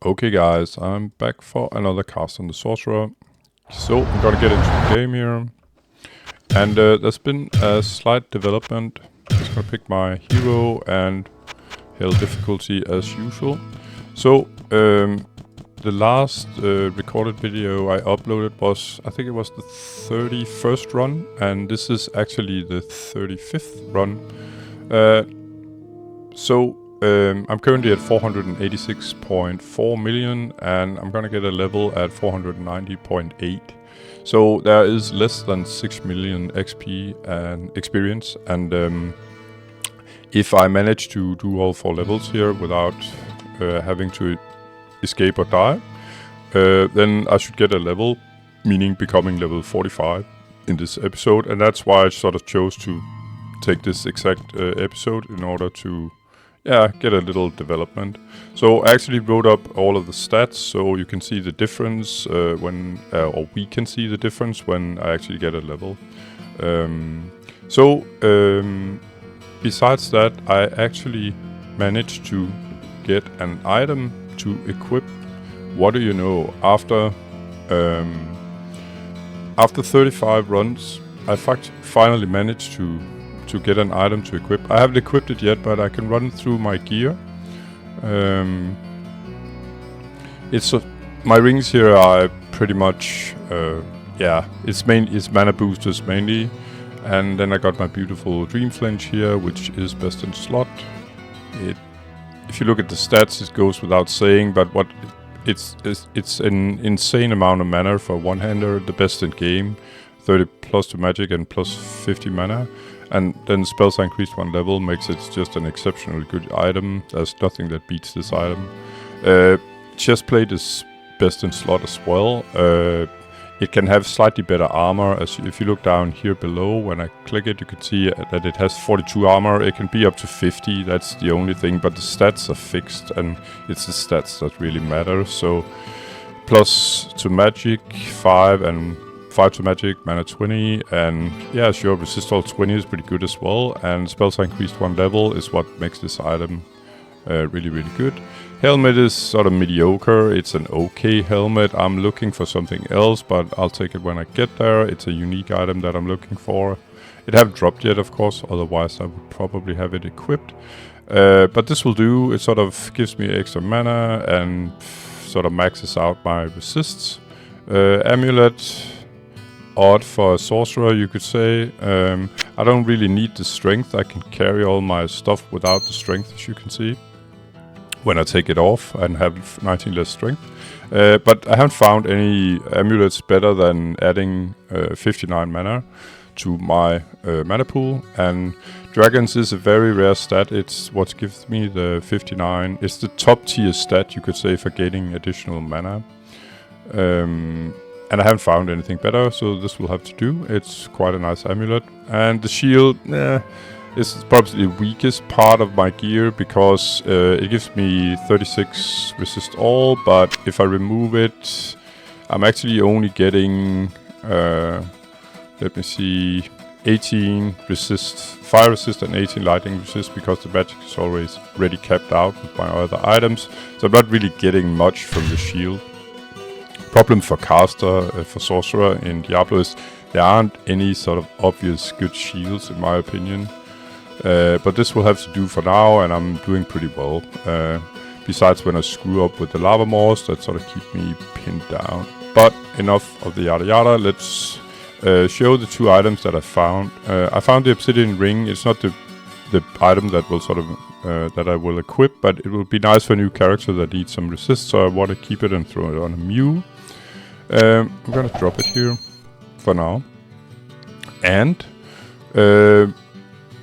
Okay guys, I'm back for another cast on the Sorcerer. So I'm gonna get into the game here. And there's been a slight development. I'm just gonna pick my hero and hell difficulty as usual. So the last recorded video I uploaded was, I think it was the 31st run, and this is actually the 35th run. I'm currently at 486.4 million, and I'm gonna get a level at 490.8. So there is less than 6 million XP and experience, and if I manage to do all 4 levels here without having to escape or die, then I should get a level, meaning becoming level 45 in this episode, and that's why I sort of chose to take this exact episode in order to get a little development. So I actually wrote up all of the stats so you can see the difference or we can see the difference when I actually get a level. Besides that, I actually managed to get an item to equip. What do you know? After 35 runs, I finally managed to get an item to equip. I haven't equipped it yet, but I can run through my gear. My rings here are pretty much it's mana boosters mainly, and then I got my beautiful dream flinch here, which is best in slot. If you look at the stats, it goes without saying, but it's an insane amount of mana for one-hander, the best in game, 30 plus to magic and plus 50 mana. And then spells increased 1 level makes it just an exceptionally good item. There's nothing that beats this item. Chestplate is best in slot as well. It can have slightly better armor. If you look down here below, when I click it, you can see that it has 42 armor. It can be up to 50, that's the only thing, but the stats are fixed, and it's the stats that really matter. So plus to magic 5 and 5 to magic, mana 20, and yeah, sure, resist all 20 is pretty good as well, and spells increased 1 level is what makes this item really, really good. Helmet is sort of mediocre. It's an okay helmet. I'm looking for something else, but I'll take it when I get there. It's a unique item that I'm looking for. It haven't dropped yet, of course, otherwise I would probably have it equipped. But this will do. It sort of gives me extra mana and sort of maxes out my resists. Amulet, odd for a sorcerer, you could say. I don't really need the strength. I can carry all my stuff without the strength, as you can see, when I take it off and have 19 less strength. But I haven't found any amulets better than adding 59 mana to my mana pool. And dragons is a very rare stat. It's what gives me the 59. It's the top tier stat, you could say, for gaining additional mana. And I haven't found anything better, so this will have to do. It's quite a nice amulet. And the shield is probably the weakest part of my gear, because it gives me 36 resist all, but if I remove it, I'm actually only getting, let me see, 18 resist, fire resist and 18 lightning resist, because the magic is already capped out with my other items. So I'm not really getting much from the shield. Problem for caster, for sorcerer in Diablo is there aren't any sort of obvious good shields, in my opinion. But this will have to do for now, and I'm doing pretty well. Besides when I screw up with the lava moors that sort of keep me pinned down. But enough of the yada yada. Let's show the 2 items that I found. I found the obsidian ring. It's not the item that will sort of that I will equip, but it will be nice for a new character that needs some resist, so I want to keep it and throw it on a Mew. I'm gonna drop it here for now. And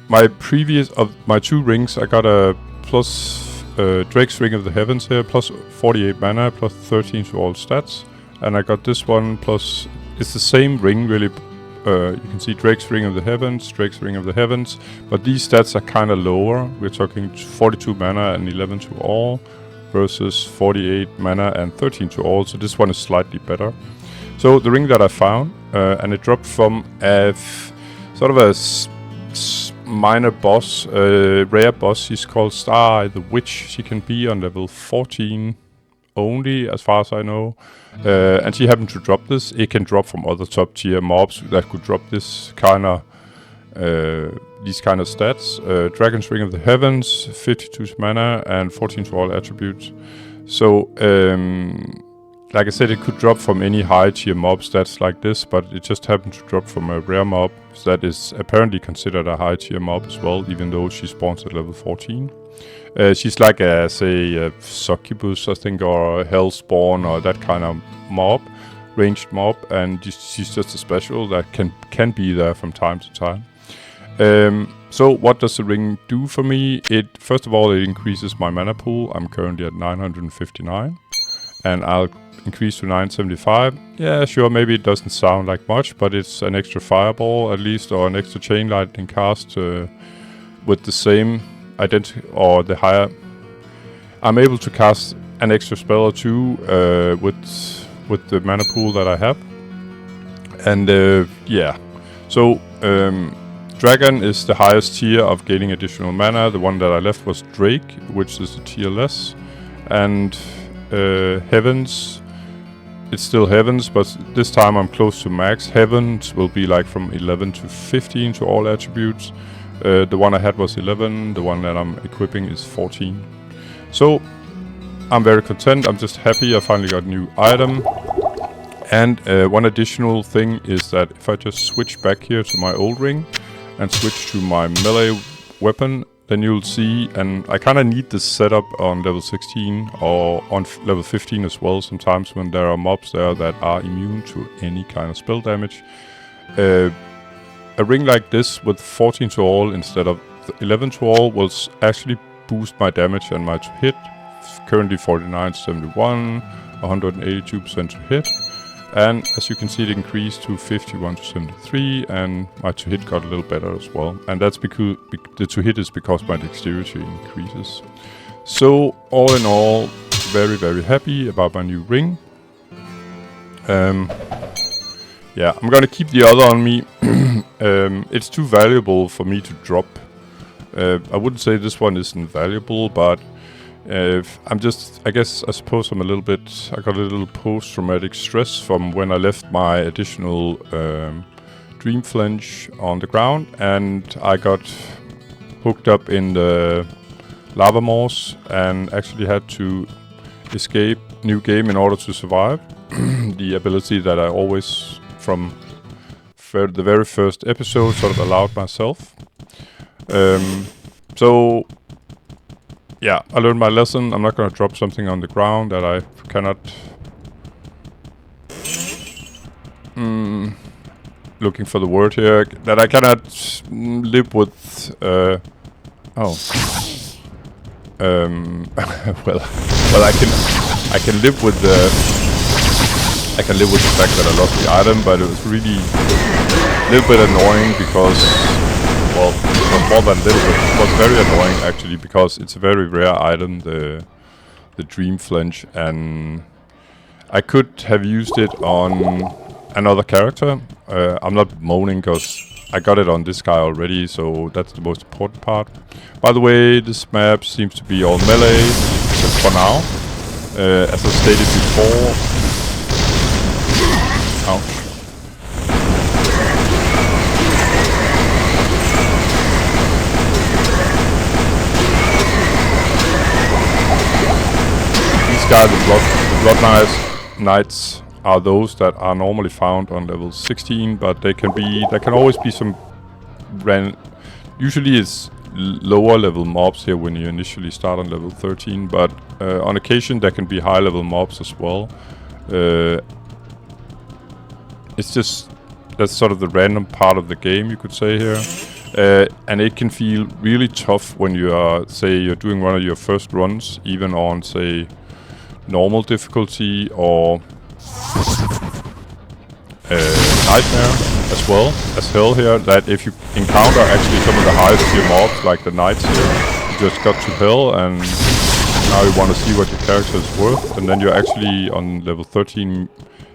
my 2 rings, I got a plus Drake's Ring of the Heavens here, plus 48 mana, plus 13 to all stats. And I got this one plus, it's the same ring really. You can see Drake's Ring of the Heavens, Drake's Ring of the Heavens, but these stats are kind of lower. We're talking 42 mana and 11 to all versus 48 mana and 13 to all, so this one is slightly better. So the ring that I found, and it dropped from sort of a minor boss, rare boss. She's called Star the Witch. She can be on level 14 only, as far as I know. And she happened to drop this. It can drop from other top tier mobs that could drop this kind of these kind of stats. Dragon's Ring of the Heavens, 52 mana and 14 to all attributes. So, like I said, it could drop from any high tier mob stats like this, but it just happened to drop from a rare mob that is apparently considered a high tier mob as well, even though she spawns at level 14. She's like a, say, a succubus, I think, or a hellspawn, or that kind of mob, ranged mob, and she's just a special that can be there from time to time. So what does the ring do for me? First of all, it increases my mana pool. I'm currently at 959, and I'll increase to 975. Yeah, sure, maybe it doesn't sound like much, but it's an extra fireball at least, or an extra chain lightning cast with the same identity, or the higher. I'm able to cast an extra spell or two with the mana pool that I have. And yeah, so Dragon is the highest tier of gaining additional mana. The one that I left was Drake, which is a tier less. And Heavens, it's still Heavens, but this time I'm close to max. Heavens will be like from 11 to 15 to all attributes. The one I had was 11, the one that I'm equipping is 14. So, I'm very content, I'm just happy I finally got a new item. And one additional thing is that if I just switch back here to my old ring and switch to my melee weapon, then you'll see, and I kind of need this setup on level 16 or on level 15 as well, sometimes when there are mobs there that are immune to any kind of spell damage. A ring like this with 14 to all instead of 11 to all will actually boost my damage and my to hit. Currently 49 to 71, 182% to hit. And as you can see, it increased to 51 to 73, and my to hit got a little better as well. And that's because the to hit is because my dexterity increases. So all in all, very, very happy about my new ring. Yeah, I'm gonna keep the other on me. It's too valuable for me to drop. I wouldn't say this one isn't valuable, but I suppose I'm a little bit, I got a little post-traumatic stress from when I left my additional Dream Flinch on the ground, and I got hooked up in the lava moors and actually had to escape new game in order to survive. The ability that I always, from the very first episode, sort of allowed myself. So yeah, I learned my lesson. I'm not gonna drop something on the ground that I cannot... looking for the word here. That I cannot live with... well, I can live with the... I can live with the fact that I lost the item, but it was really a little bit annoying because... Well, more than a little bit. It was very annoying actually, because it's a very rare item, the Dream Flinch, and I could have used it on another character. I'm not moaning because I got it on this guy already, so that's the most important part. By the way, this map seems to be all melee, except for now. As I stated before... Ouch. Guy, the Blood Knights are those that are normally found on level 16, but there can always be some usually it's lower level mobs here when you initially start on level 13, but on occasion there can be high level mobs as well. It's just, that's sort of the random part of the game, you could say here. And it can feel really tough when you are, say, you're doing one of your first runs, even on, say, normal difficulty or nightmare as well as hell here, that if you encounter actually some of the highest tier mobs like the knights here, you just got to hell and now you want to see what your character is worth, and then you're actually on level 13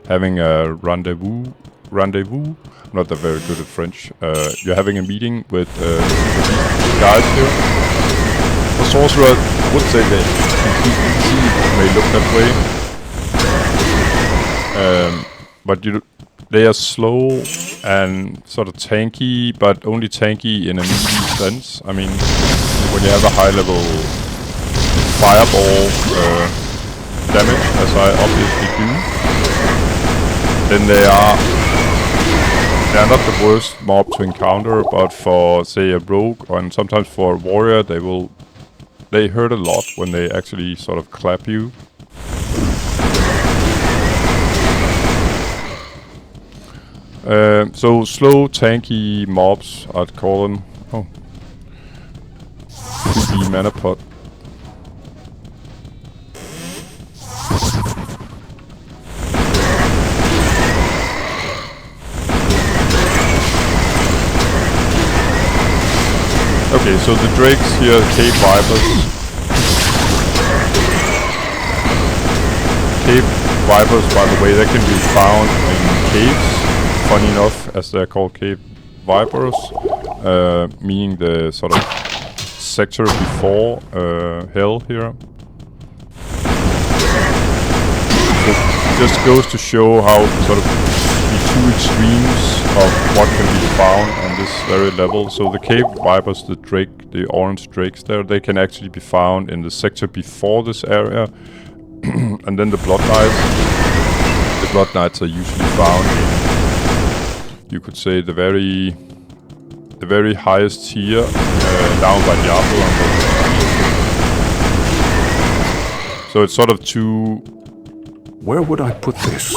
having a rendezvous. I'm not that very good at French. You're having a meeting with guys here. For Sorcerer, I would say they may look that way. But they are slow and sort of tanky, but only tanky in a melee sense. I mean, when you have a high level fireball damage, as I obviously do, then they are not the worst mob to encounter, but for, say, a rogue, and sometimes for a warrior, they hurt a lot when they actually sort of clap you. So slow, tanky mobs, I'd call them. Oh. 3D mana pot. Okay, so the drakes here, cave vipers. Cave vipers, by the way, they can be found in caves. Funny enough, as they're called cave vipers, meaning the sort of sector before hell here. So it just goes to show how sort of the two extremes of what can be found on this very level. So the cave vipers, the orange drakes there, they can actually be found in the sector before this area. And then the blood knights. The blood knights are usually found in, you could say, the very highest tier, down by Diablo. So it's sort of two. Where would I put this?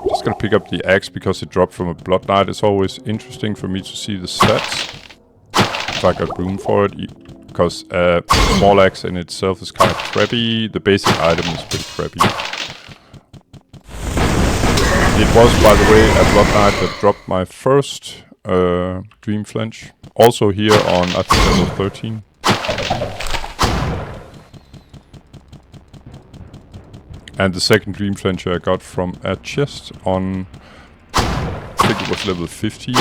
Just gonna pick up the axe because it dropped from a blood knight. It's always interesting for me to see the stats. If I got room for it, because small axe in itself is kind of crappy. The basic item is pretty crappy. It was, by the way, a blood knight that dropped my first dream flinch. Also here on, I think, level 13. And the second dream flinch I got from a chest on, I think it was level 15.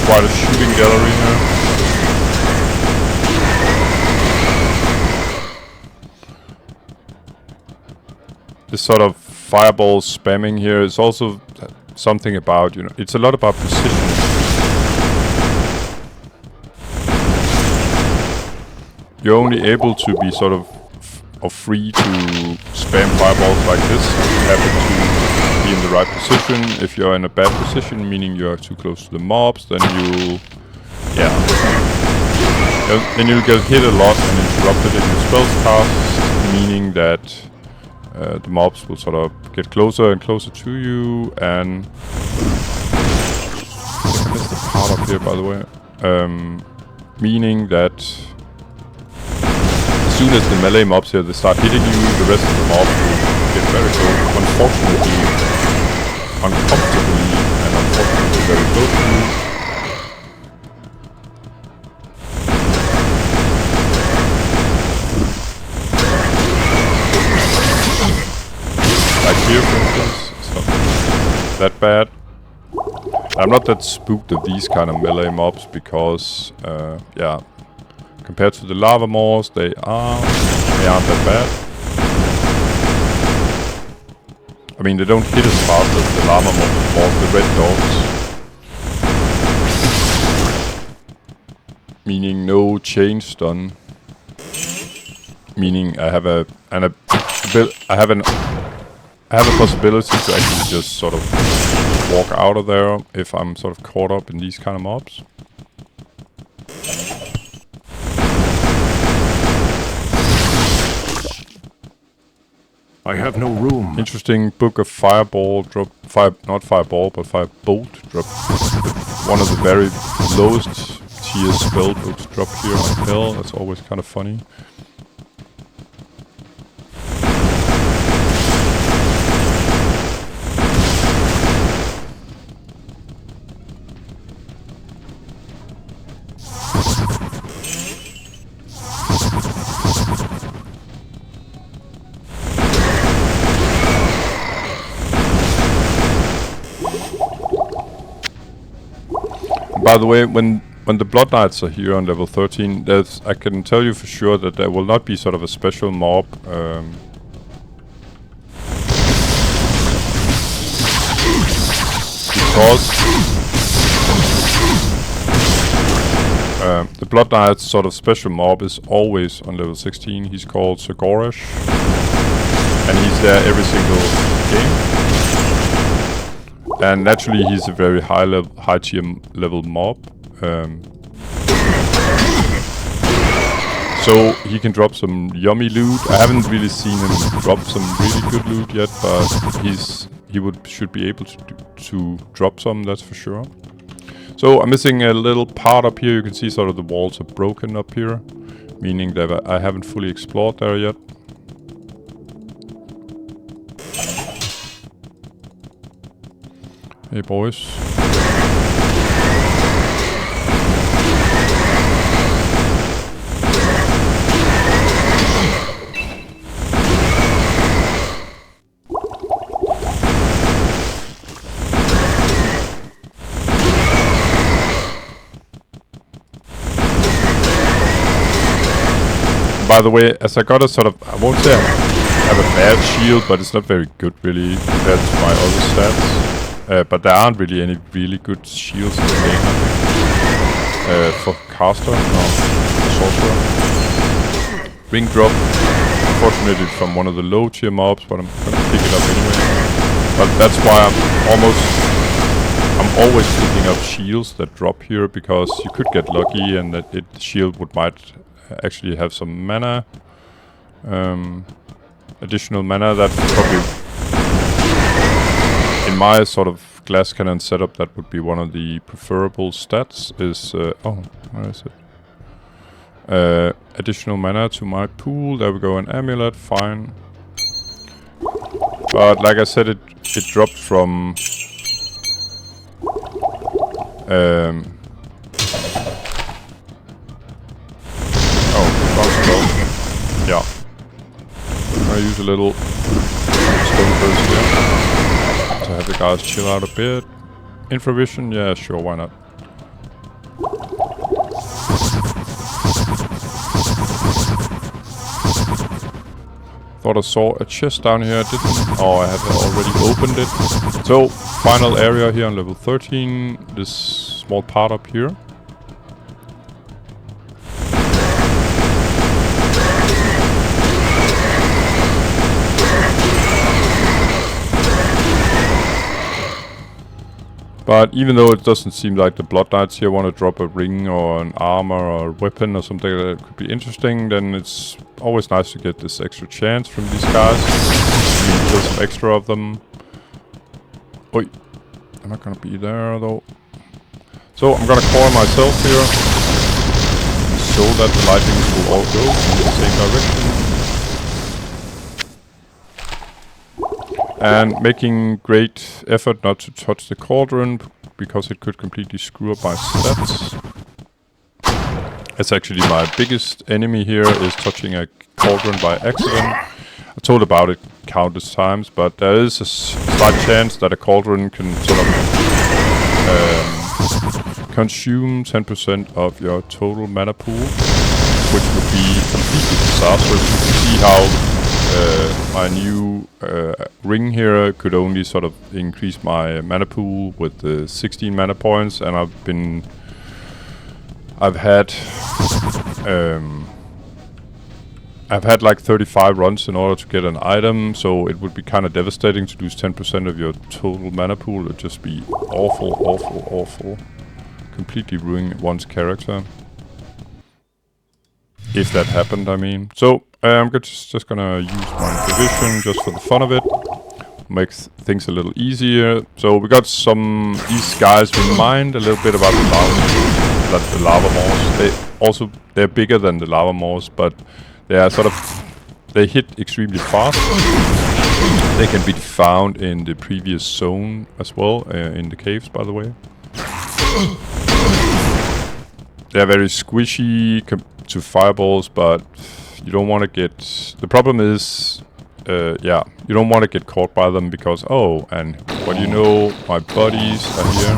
Quite a shooting gallery here. This sort of fireball spamming here is also something about, it's a lot about precision. You're only able to be sort of free to spam fireballs like this. You happen to be in the right position. If you're in a bad position, meaning you're too close to the mobs, then you'll get hit a lot and interrupted in your spells cast, meaning that the mobs will sort of get closer and closer to you, and that's the part up here, by the way. Meaning that as soon as the melee mobs here, they start hitting you, the rest of the mobs will get very close. Unfortunately, uncomfortably, and unfortunately very close to you. Like here, for instance, it's not that bad. I'm not that spooked of these kind of melee mobs because, yeah, compared to the lava maws, they aren't that bad. I mean, they don't hit as fast as the lava maws, the red dogs. Meaning no chain stun. Meaning I have a possibility to actually just sort of walk out of there if I'm sort of caught up in these kind of mobs. I have no room. Interesting book of fireball drop, not fireball, but firebolt drop. One of the very lowest tier spell books drop here on hell. That's always kind of funny. by the way, when the Blood Knights are here on level 13, I can tell you for sure that there will not be sort of a special mob. Because the Blood Knight's sort of special mob is always on level 16. He's called Sorcerer, and he's there every single game. And naturally, he's a very high tier level mob. So he can drop some yummy loot. I haven't really seen him drop some really good loot yet, but should be able to drop some, that's for sure. So I'm missing a little part up here. You can see sort of the walls are broken up here, meaning that I haven't fully explored there yet. Hey boys. By the way, as I got a sort of, I won't say I have a bad shield, but it's not very good really compared to my other stats. But there aren't really any really good shields in the game, I think. For caster, no, for sorcerer. Ring drop, unfortunately from one of the low tier mobs, but I'm gonna pick it up anyway. But that's why I'm always picking up shields that drop here, because you could get lucky and that the shield might actually have some mana, additional mana. That's probably, in my sort of glass cannon setup, that would be one of the preferable stats. Is oh, where is it? Additional mana to my pool. There we go, an amulet, fine. But like I said, it dropped from yeah. I'm gonna use a little stone burst here to have the guys chill out a bit. Infravision, yeah, sure, why not? Thought I saw a chest down here, didn't. Oh, I had already opened it. So, final area here on level 13. This small part up here. But even though it doesn't seem like the Blood Knights here want to drop a ring or an armor or a weapon or something that could be interesting, then it's always nice to get this extra chance from these guys. Kill some extra of them. Oi, I'm not gonna be there though. So I'm gonna call myself here, so that the lightnings will all go in the same direction. And making great effort not to touch the cauldron, because it could completely screw up my stats. It's actually my biggest enemy here, is touching a cauldron by accident. I told about it countless times, but there is a slight chance that a cauldron can sort of consume 10% of your total mana pool, which would be completely disastrous. You can see how my new ring here could only sort of increase my mana pool with 16 mana points, and I've had like 35 runs in order to get an item, so it would be kind of devastating to lose 10% of your total mana pool. It'd just be awful, awful, awful. Completely ruining one's character. If that happened, I mean. So, I'm just gonna use my division just for the fun of it. Makes things a little easier. So we got these guys in mind, a little bit about the lava maws. They're bigger than the lava maws, but they are they hit extremely fast. They can be found in the previous zone as well, in the caves, by the way. They're very squishy to fireballs, but you don't want to get... The problem is, yeah, you don't want to get caught by them because, oh, and what do you know, my buddies are here.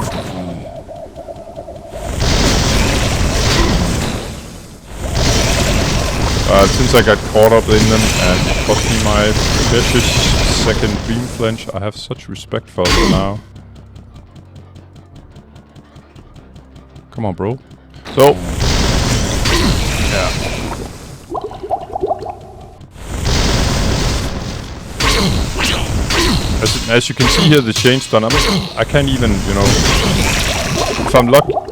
But since I got caught up in them and it cost me my precious second Dream Flinch, I have such respect for them now. Come on, bro. So, yeah. As you can see here, the chain's done. I mean, I can't even, you know,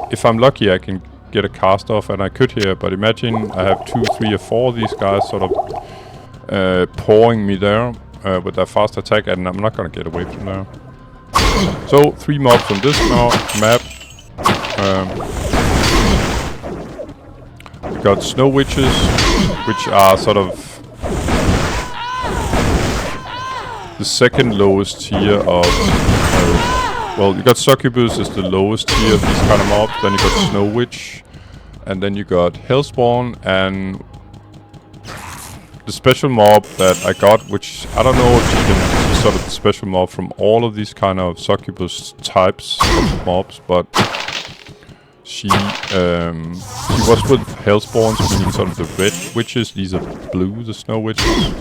if I'm lucky, I can get a cast off, and I could here. But imagine I have 2, 3, or 4 of these guys sort of pawing me there with their fast attack, and I'm not gonna get away from there. So 3 mobs on this map. We got snow witches, which are sort of the second lowest tier of... well, you got Succubus is the lowest tier of these kind of mobs, then you got Snow Witch, and then you got Hellspawn, and the special mob that I got, which I don't know if you can see sort of the special mob from all of these kind of Succubus types of mobs, but she was with Hellspawns, meaning sort of the red witches. These are blue, the Snow Witches.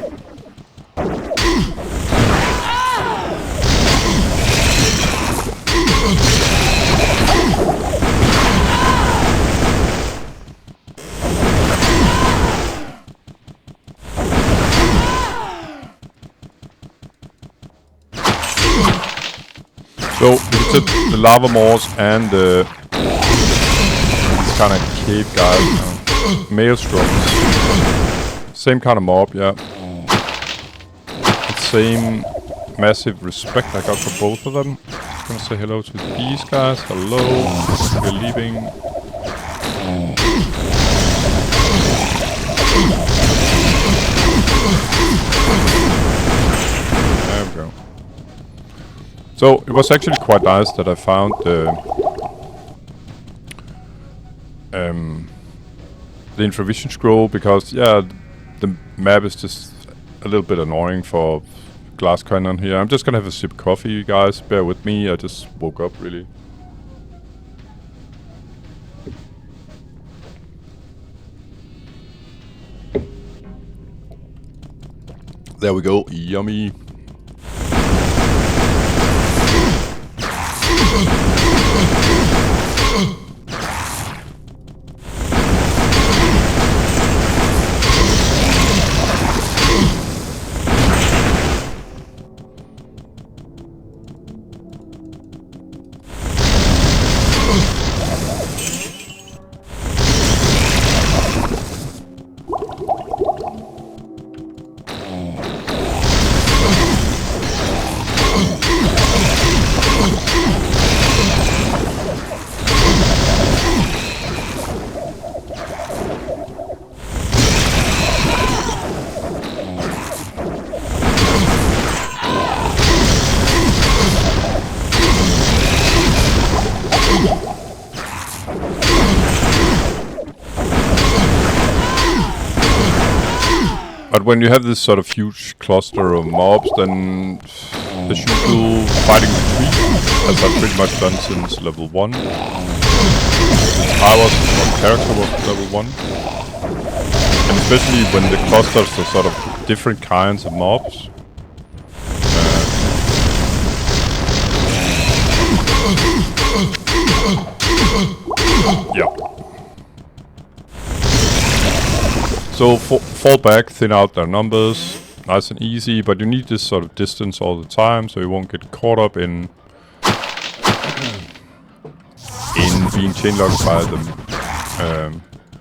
So, we can set the lava moors and the kind of cave guys, maelstroms. Same kind of mob, yeah. Same massive respect I got for both of them. Just gonna say hello to these guys. Hello. We're leaving. There we go. So it was actually quite nice that I found the infravision scroll, because yeah, the map is just a little bit annoying for glass cannon here. I'm just gonna have a sip of coffee, you guys. Bear with me. I just woke up really. There we go. Yummy. But when you have this sort of huge cluster of mobs, then the usual fighting retreat, as I've pretty much done since level 1. My character was level 1. And especially when the clusters are sort of different kinds of mobs. Yeah. So fall back, thin out their numbers, nice and easy, but you need this sort of distance all the time, so you won't get caught up in being chainlocked by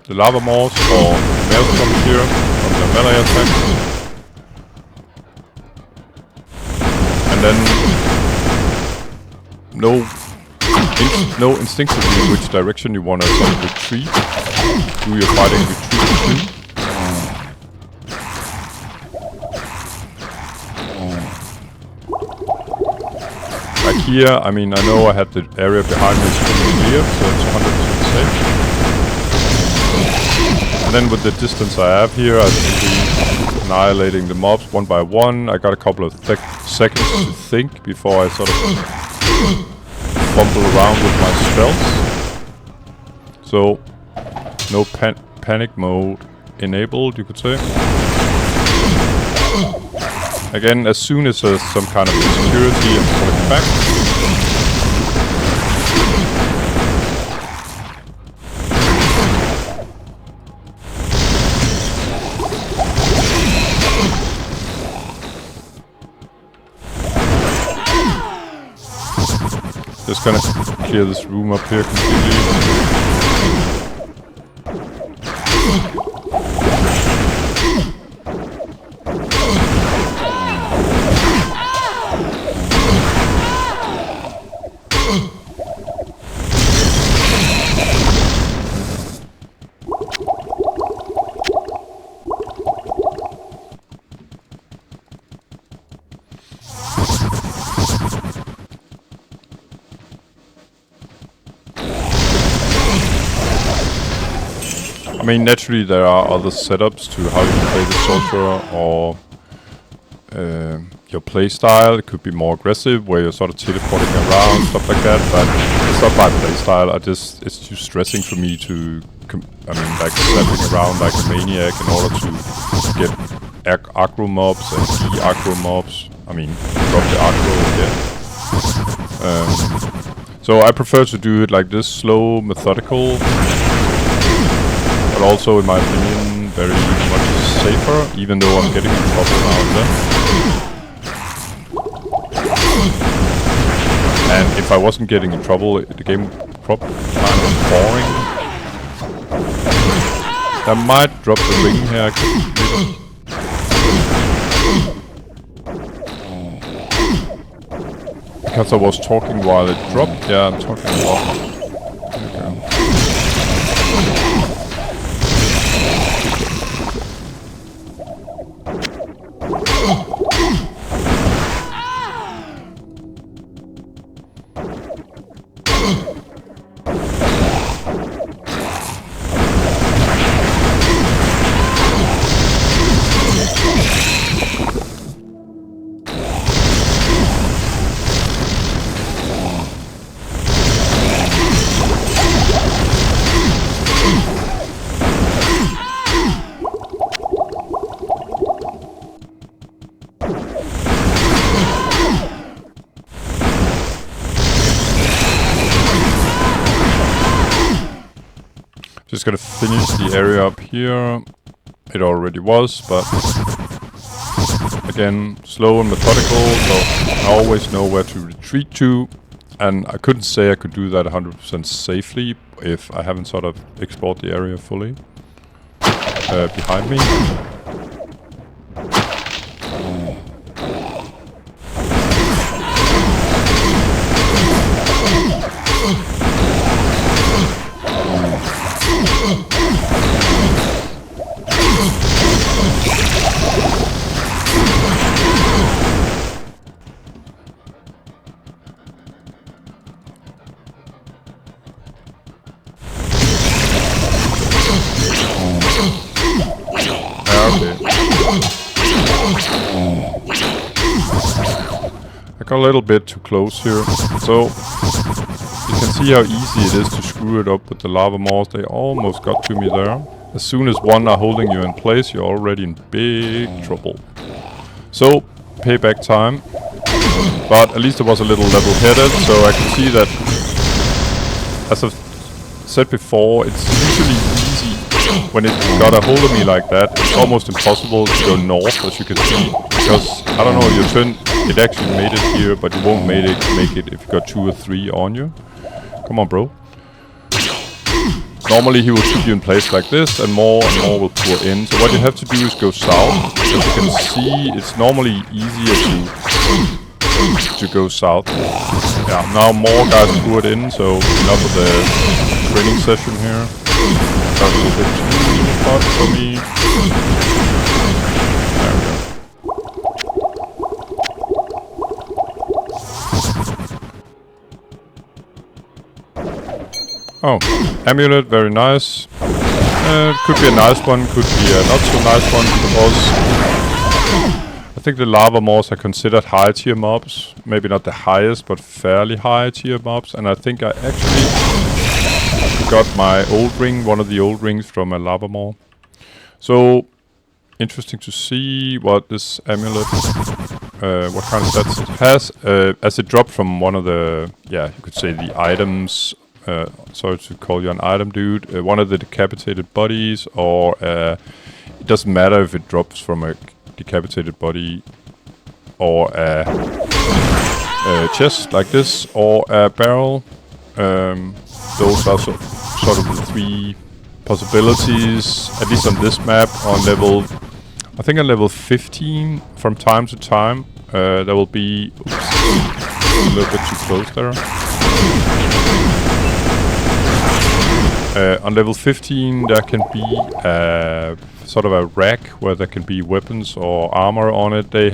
the lava moors or maelstroms here from the melee attacks. And then know instinctively which direction you want to sort of retreat. Do your fighting retreat too. Like here, I mean, I know I had the area behind me fully clear, so it's 100% safe. And then with the distance I have here, I should be annihilating the mobs one by one. I got a couple of seconds to think before I sort of fumble around with my spells. So, no panic mode. enabled, you could say. Again, as soon as there's some kind of insecurity, I'm pulling back. Just gonna clear this room up here completely. I mean, naturally there are other setups to how you can play the Sorcerer or your playstyle. It could be more aggressive, where you're sort of teleporting around, stuff like that, but it's not my playstyle. It's too stressing for me to, like stepping around like a maniac in order to get aggro mobs and de-aggro mobs. I mean, drop the aggro again. So I prefer to do it like this, slow, methodical, but also, in my opinion, very much safer, even though I'm getting in trouble now and then. And if I wasn't getting in trouble, the game would probably be kind of boring. I might drop the ring here. Because I was talking while it dropped. Yeah, I'm talking a lot. Just gonna finish the area up here. It already was, but again, slow and methodical, so I always know where to retreat to. And I couldn't say I could do that 100% safely if I haven't sort of explored the area fully. Behind me. I got a little bit too close here, so you can see how easy it is to screw it up with the lava maws. They almost got to me there. As soon as one are holding you in place, you're already in big trouble. So, payback time. But at least it was a little level-headed, so I can see that, as I've said before, it's usually easy when it got a hold of me like that. It's almost impossible to go north, as you can see, because, I don't know, your turn, it actually made it here, but you won't make it if you got 2 or 3 on you. Come on, bro. Normally he will keep you in place like this, and more will pour in. So what you have to do is go south. As you can see, it's normally easier to go south. Yeah, now more guys poured in, so enough of the training session here. Got a little bit too hot for me. There we go. Oh, amulet, very nice. Could be a nice one, could be a not so nice one because I think the lava maws are considered high tier mobs. Maybe not the highest, but fairly high tier mobs. And I think I actually got my old ring, one of the old rings from a lava maw. So interesting to see what this amulet, what kind of stats it has, as it dropped from one of the, you could say the items. Sorry to call you an item, dude. One of the decapitated bodies, or it doesn't matter if it drops from a decapitated body, or a chest like this, or a barrel. Those are sort of the three possibilities, at least on this map. On level, I think on level 15, from time to time, there will be. Oops, a little bit too close there. On level 15, there can be sort of a rack where there can be weapons or armor on it. They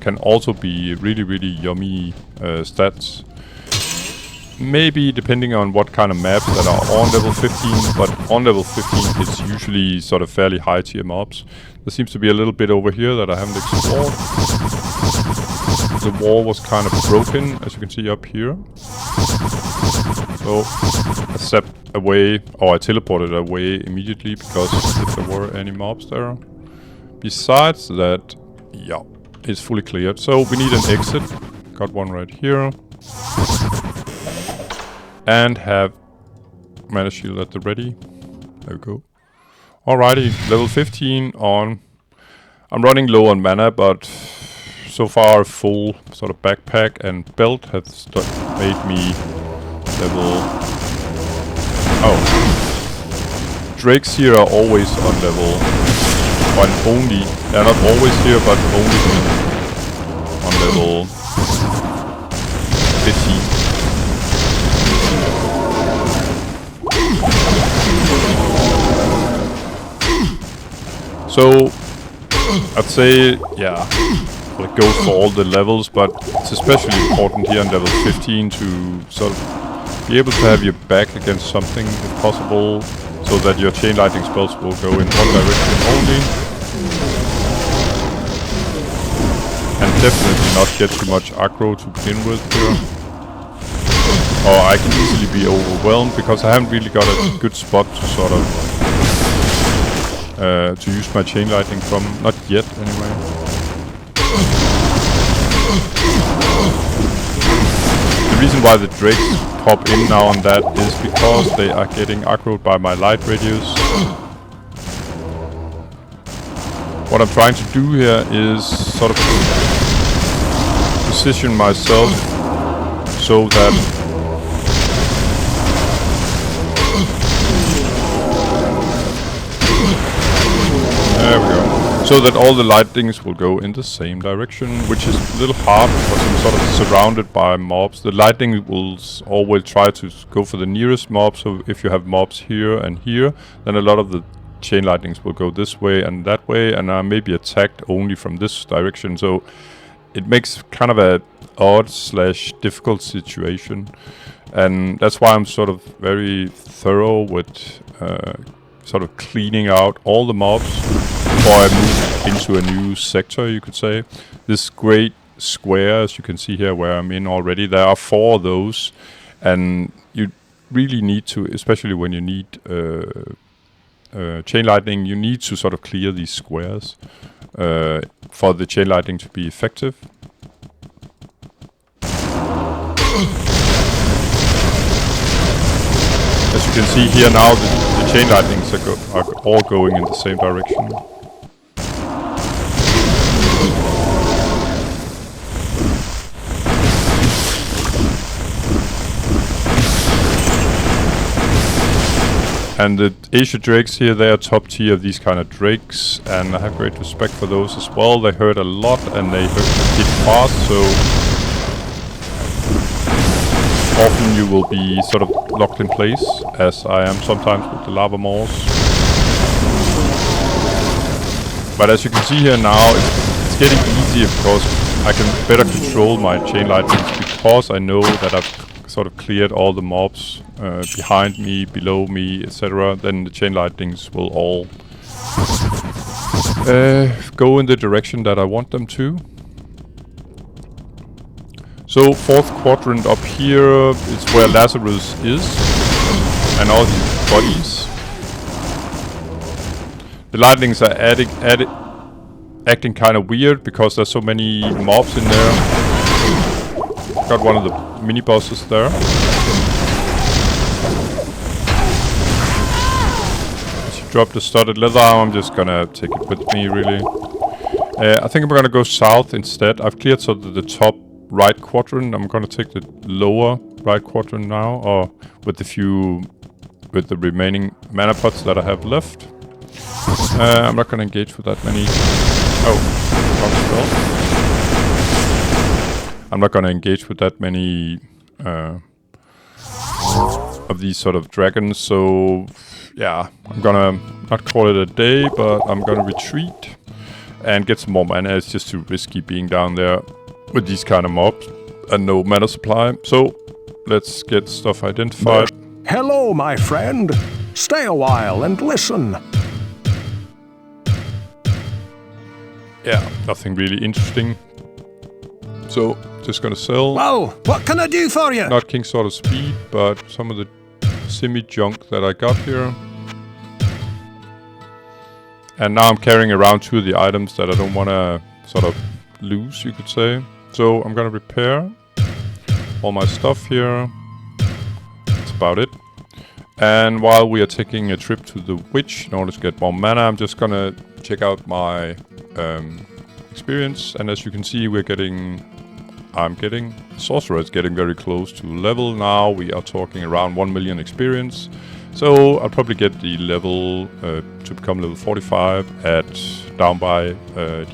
can also be really, really yummy stats. Maybe depending on what kind of maps that are on level 15, but on level 15 it's usually sort of fairly high tier mobs. There seems to be a little bit over here that I haven't explored. The wall was kind of broken, as you can see up here. So I stepped away, or I teleported away immediately because if there were any mobs there. Besides that, yeah, it's fully cleared. So we need an exit. Got one right here. And have mana shield at the ready. There we go. Alrighty, level 15 on. I'm running low on mana, but so far full sort of backpack and belt has made me level. Oh, drakes here are always on level. Or only, they're not always here, but only on level 15. So, I'd say, yeah, well, it goes for all the levels, but it's especially important here on level 15 to sort of be able to have your back against something, if possible, so that your chain lightning spells will go in one direction only. And definitely not get too much aggro to begin with here. Or I can easily be overwhelmed, because I haven't really got a good spot to sort of to use my chain lightning from. Not yet, anyway. The reason why the drakes pop in now and that is because they are getting aggroed by my light radius. What I'm trying to do here is sort of position myself so that there we go. So that all the lightnings will go in the same direction, which is a little hard because I'm sort of surrounded by mobs. The lightning will always try to go for the nearest mob, so if you have mobs here and here, then a lot of the chain lightnings will go this way and that way, and I may be attacked only from this direction, so it makes kind of a odd / difficult situation. And that's why I'm sort of very thorough with sort of cleaning out all the mobs before I move into a new sector, you could say. This great square, as you can see here where I'm in already, there are 4 of those, and you really need to, especially when you need chain lightning, you need to sort of clear these squares for the chain lightning to be effective. As you can see here now, the chain lightnings are all going in the same direction. And the Asia drakes here, they are top tier of these kind of drakes, and I have great respect for those as well. They hurt a lot and they hit fast, so often you will be sort of locked in place, as I am sometimes with the lava maws. But as you can see here now, it's getting easier because I can better control my chain lightnings, because I know that I've sort of cleared all the mobs behind me, below me, etc. Then the chain lightnings will all go in the direction that I want them to. So 4th quadrant up here is where Lazarus is, and all his bodies. The lightnings are acting kind of weird because there's so many mobs in there. Got one of the mini bosses there. She dropped the studded leather arm. I'm just gonna take it with me, really. I think I'm gonna go south instead. I've cleared sort of the top right quadrant. I'm gonna take the lower right quadrant now, or with the remaining mana pots that I have left. I'm not gonna engage with that many. Oh, wrong spell. I'm not gonna engage with that many of these sort of dragons. So yeah, I'm gonna not call it a day, but I'm gonna retreat and get some more mana. It's just too risky being down there with these kind of mobs and no mana supply. So let's get stuff identified. Hello, my friend. Stay a while and listen. Yeah, nothing really interesting. So just gonna sell. Well, what can I do for you? Not King Sword of Speed, but some of the semi-junk that I got here. And now I'm carrying around 2 of the items that I don't want to sort of lose, you could say. So I'm going to repair all my stuff here. That's about it. And while we are taking a trip to the witch in order to get more mana, I'm just going to check out my experience. And as you can see, Sorcerer is getting very close to level now. We are talking around 1 million experience. So I'll probably get the level to become level 45 down by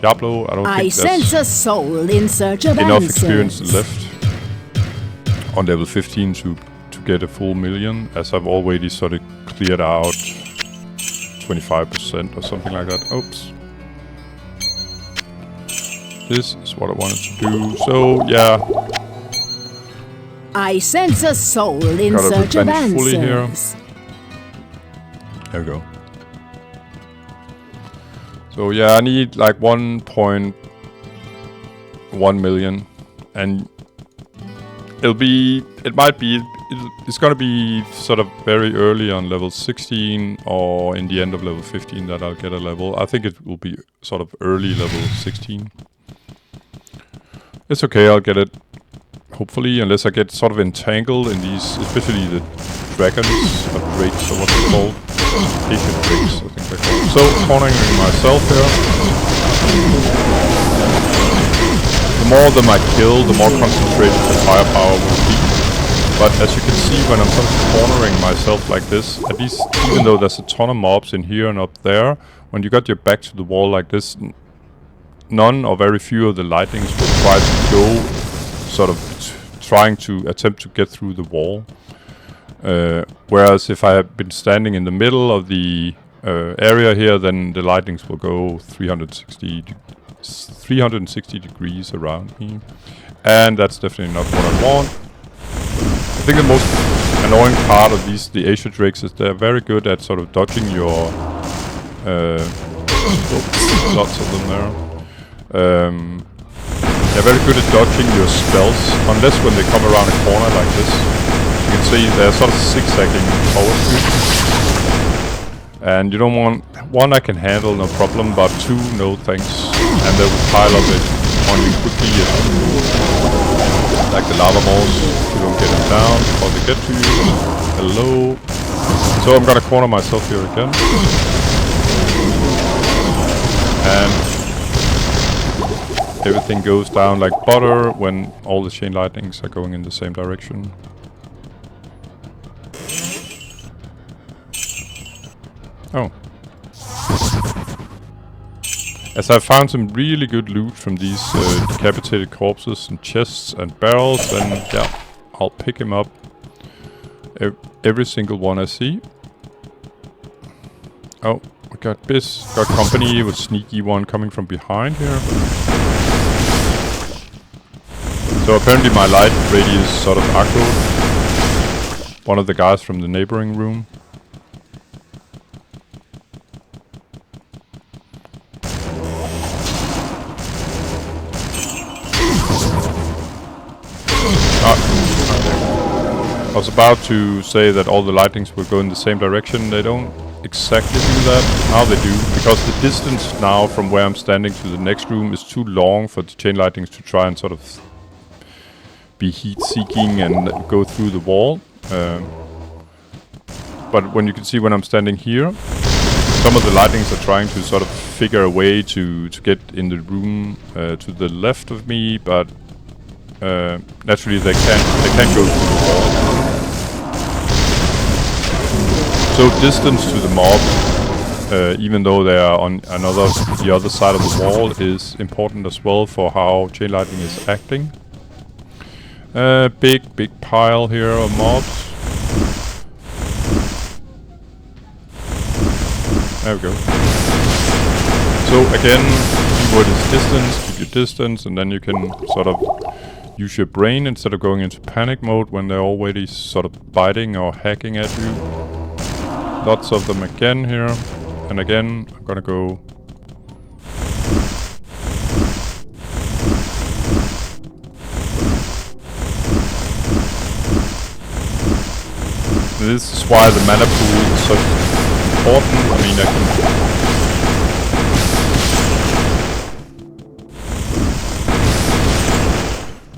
Diablo. I don't think sense a soul in search of enough answers. experience left on level 15 to get a full million, as I've already sort of cleared out 25% or something like that. Oops. This is what I wanted to do. So yeah. I sense a soul in search of answers. Here. There we go. So yeah, I need like 1.1 million, and it's gonna be sort of very early on level 16 or in the end of level 15 that I'll get a level. I think it will be sort of early level 16. It's okay, I'll get it. Hopefully, unless I get sort of entangled in these, especially the dragons, or drakes, or what they're called. Asian drakes, I think they're called. So, cornering myself here. The more of them I kill, the more concentrated the firepower will be. But as you can see, when I'm sort of cornering myself like this, at least even though there's a ton of mobs in here and up there, when you got your back to the wall like this, none or very few of the lightnings will try to go sort of trying to attempt to get through the wall. Whereas if I had been standing in the middle of the area here, then the lightnings will go 360 degrees around me. And that's definitely not what I want. I think the most annoying part of the Asia Drakes is they're very good at sort of dodging your... lots of them there. They're very good at dodging your spells, unless when they come around a corner like this. You can see they're sort of zigzagging forward. And you don't want... One I can handle, no problem, but 2, no thanks. And they will pile up it on you quickly. Like the lava balls, you don't get them down before they get to you. Hello. So I'm gonna corner myself here again. And everything goes down like butter when all the chain lightnings are going in the same direction. Oh. As I found some really good loot from these decapitated corpses and chests and barrels, then yeah, I'll pick him up. Every single one I see. Oh, I got this. Got company with sneaky one coming from behind here. So apparently my light radius sort of aggroed one of the guys from the neighboring room. I was about to say that all the lightnings will go in the same direction. They don't exactly do that. Now they do, because the distance now from where I'm standing to the next room is too long for the chain lightnings to try and sort of be heat-seeking and go through the wall. But when you can see when I'm standing here, some of the lightnings are trying to sort of figure a way to get in the room to the left of me, but naturally they can't go through the wall. So distance to the mob, even though they are on the other side of the wall, is important as well for how chain lightning is acting. Big pile here of mobs. There we go. So again, keyword is distance, keep your distance, and then you can sort of use your brain instead of going into panic mode when they're already sort of biting or hacking at you. Lots of them again here. And again, I'm gonna go... This is why the mana pool is so important. I mean,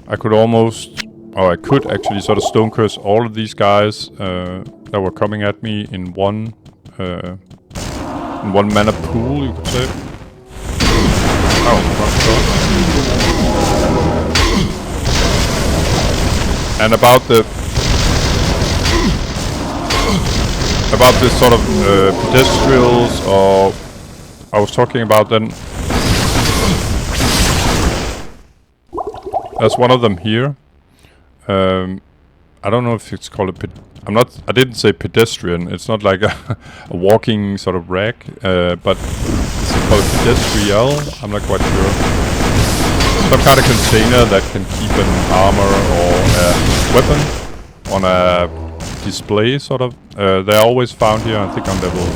I could actually sort of stone curse all of these guys that were coming at me in one mana pool, you could say. Oh, and about this sort of pedestrials, or I was talking about then. There's one of them here. I don't know if it's called I didn't say pedestrian. It's not like a walking sort of rack, but it's called pedestriel. I'm not quite sure. Some kind of container that can keep an armor or a weapon on a display, sort of. They're always found here. I think on level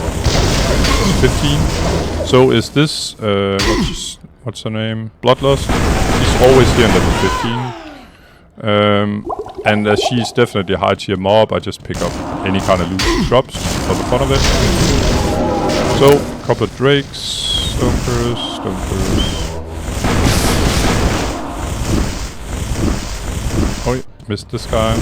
15. So is this what's her name? Bloodlust. She's always here on level 15. And as she's definitely a high tier mob, I just pick up any kind of loot she drops for the fun of it. So, a couple of drakes, stonkers. Oh, missed this guy.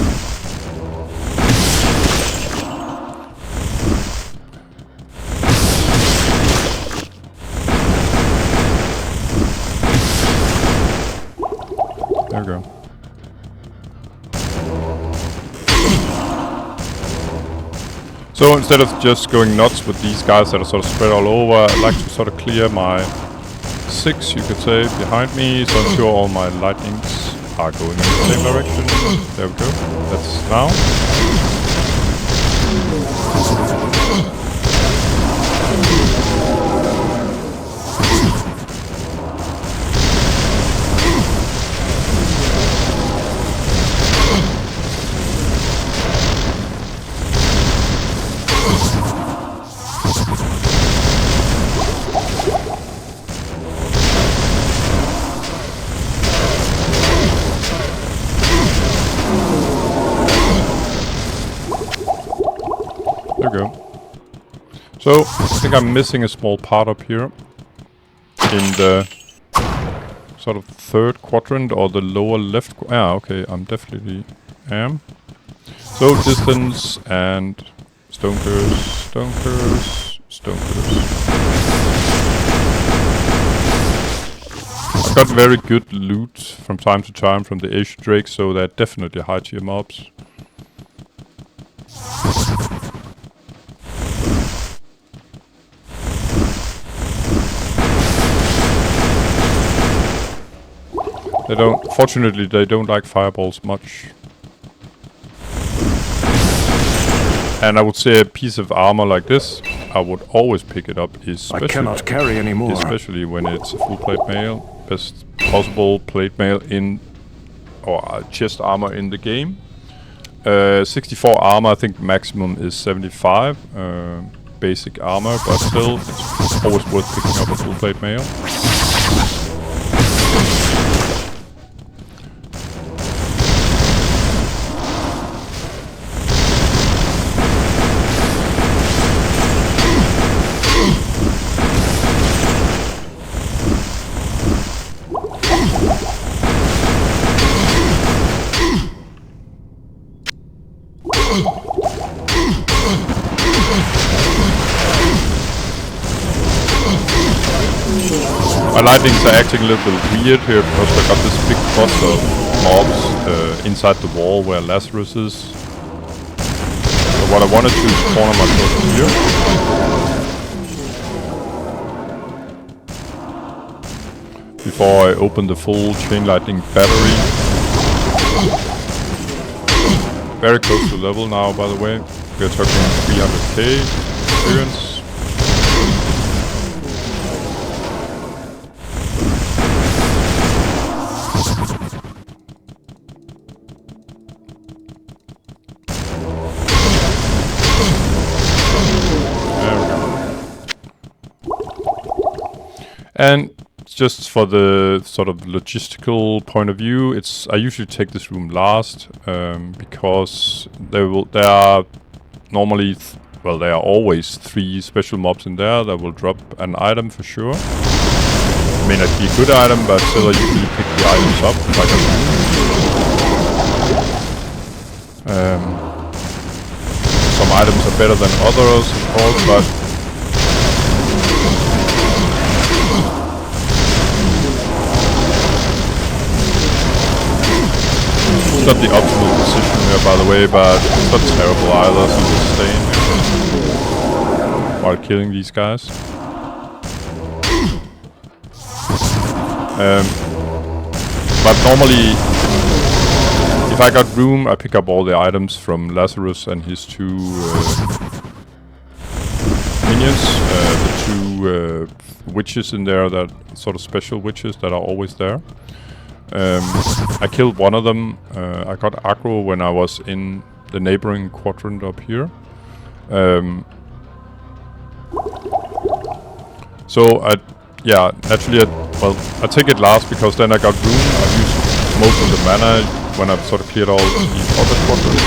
There we go. So instead of just going nuts with these guys that are sort of spread all over, I like to sort of clear my 6, you could say, behind me, so I'm sure all my lightnings are going in the same direction. There we go. That's now. There we go. So, I think I'm missing a small part up here. In the sort of third quadrant or the lower left. Okay, I'm definitely am. So, distance and stonkers. I've got very good loot from time to time from the Asian Drake, so they're definitely high tier mobs. Fortunately, they don't like fireballs much. And I would say a piece of armor like this, I would always pick it up, especially, I cannot carry anymore. Especially when it's a full plate mail. Best possible plate mail in, or chest armor in the game. 64 armor, I think maximum is 75. Basic armor, but still, it's always worth picking up a full plate mail. My lightnings are acting a little bit weird here because I got this big cluster of mobs inside the wall where Lazarus is. So what I wanted to is corner myself here. Before I open the full chain lightning battery. Very close to level now, by the way. We're talking 300k experience. And just for the sort of logistical point of view, I usually take this room last because there are normally, there are always 3 special mobs in there that will drop an item for sure. It may not be a good item, but still I usually pick the items up if I can. Some items are better than others, of course, but it's not the optimal position here, by the way, but it's not terrible either, so just staying while killing these guys. But normally, if I got room, I pick up all the items from Lazarus and his 2 minions, the 2 witches in there, that sort of special witches that are always there. I killed one of them. I got aggro when I was in the neighboring quadrant up here. So I take it last because then I got room. I've used most of the mana when I've sort of cleared all the other quadrants.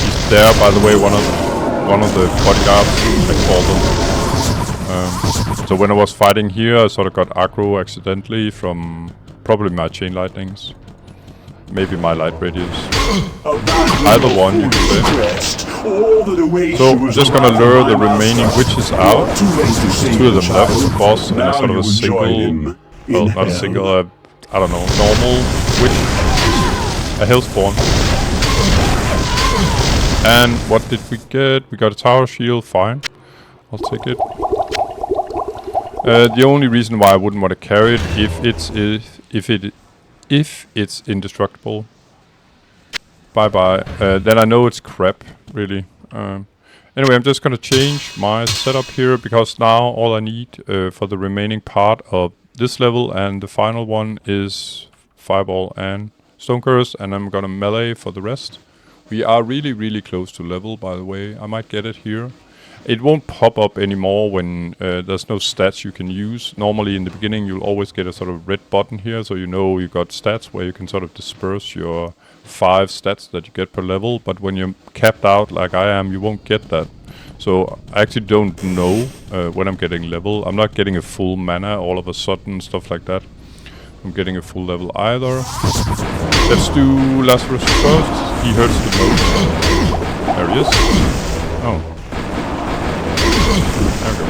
He's there, by the way, one of the bodyguards, I call them. So when I was fighting here, I sort of got aggro accidentally from probably my chain lightnings. Maybe my light radius. Either one, you can say. So I'm just gonna lure the remaining witches out. There's 2 of them left, of course, and a sort of a single... Well, not a single, I don't know, normal witch. A hellspawn. And what did we get? We got a tower shield, fine. I'll take it. The only reason why I wouldn't want to carry it if it's indestructible. Bye bye. Then I know it's crap, really. Anyway, I'm just gonna change my setup here because now all I need for the remaining part of this level and the final one is Fireball and Stone Curse, and I'm gonna melee for the rest. We are really, really close to level, by the way. I might get it here. It won't pop up anymore when there's no stats you can use. Normally in the beginning you'll always get a sort of red button here, so you know you got stats where you can sort of disperse your 5 stats that you get per level, but when you're capped out like I am, you won't get that. So I actually don't know when I'm getting level. I'm not getting a full mana all of a sudden, stuff like that. I'm getting a full level either. Let's do Lazarus first. He hurts the most. There he is. Oh. There we go.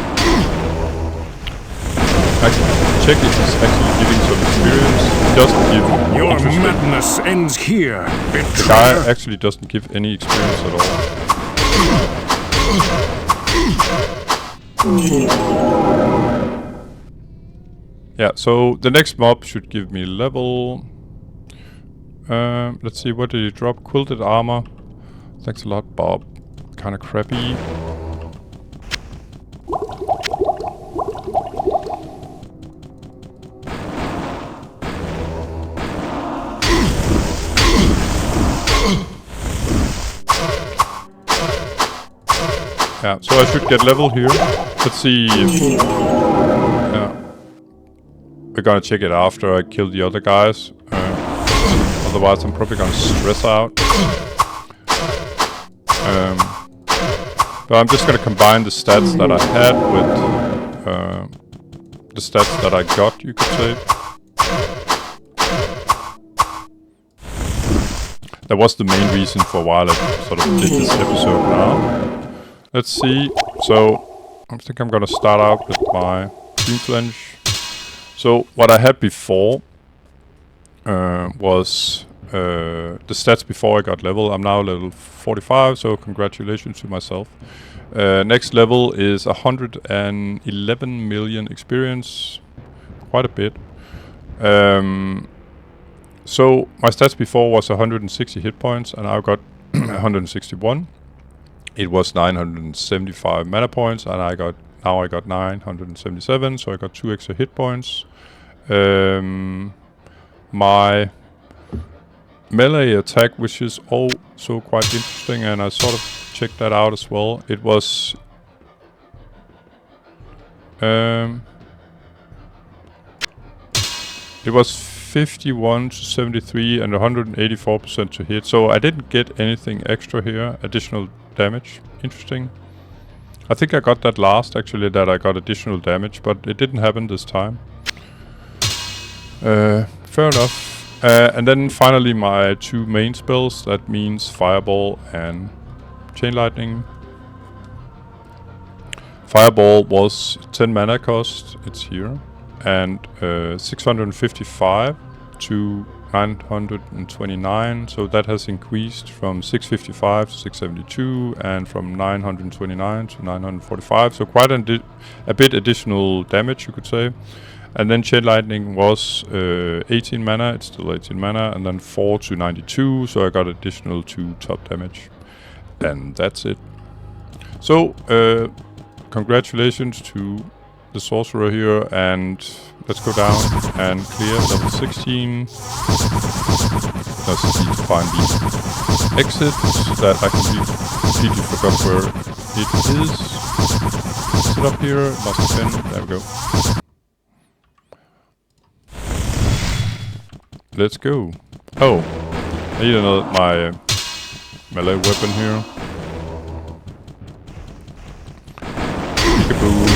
Actually, check if he's actually giving some experience. He doesn't give. Your madness ends here. The guy actually doesn't give any experience at all. Yeah, so the next mob should give me level. Let's see, what did he drop? Quilted armor. Thanks a lot, Bob. Kinda crappy. Yeah, so I should get level here. Let's see if... Yeah. We're gonna check it after I kill the other guys. Otherwise I'm probably gonna stress out. But I'm just gonna combine the stats that I had with the stats that I got, you could say. That was the main reason for why I sort of did this episode now. Let's see. So I think I'm gonna start out with my Dream Flinch. So what I had before was the stats before I got level. I'm now level 45, so congratulations to myself. Next level is 111 million experience, quite a bit. So my stats before was 160 hit points, and I got 161. It was 975 mana points, and now I got 977, so I got 2 extra hit points. My melee attack, which is also quite interesting, and I sort of checked that out as well. It was 51 to 73 and 184% to hit. So I didn't get anything extra here, additional damage. Interesting. I think I got that last, actually, that I got additional damage, but it didn't happen this time. Fair enough. And then finally my 2 main spells, that means Fireball and Chain Lightning. Fireball was 10 mana cost, it's here, and 655 to 929, so that has increased from 655 to 672 and from 929 to 945, so quite a bit additional damage, you could say. And then Chain Lightning was 18 mana, it's still 18 mana, and then 4 to 92, so I got additional 2 top damage. And that's it. So, congratulations to the Sorcerer here, and let's go down and clear level 16. Just need to find the exit that I completely forgot where it is. Is it up here? It must have been. There we go. Let's go. Oh, I need my melee weapon here. Peekaboo.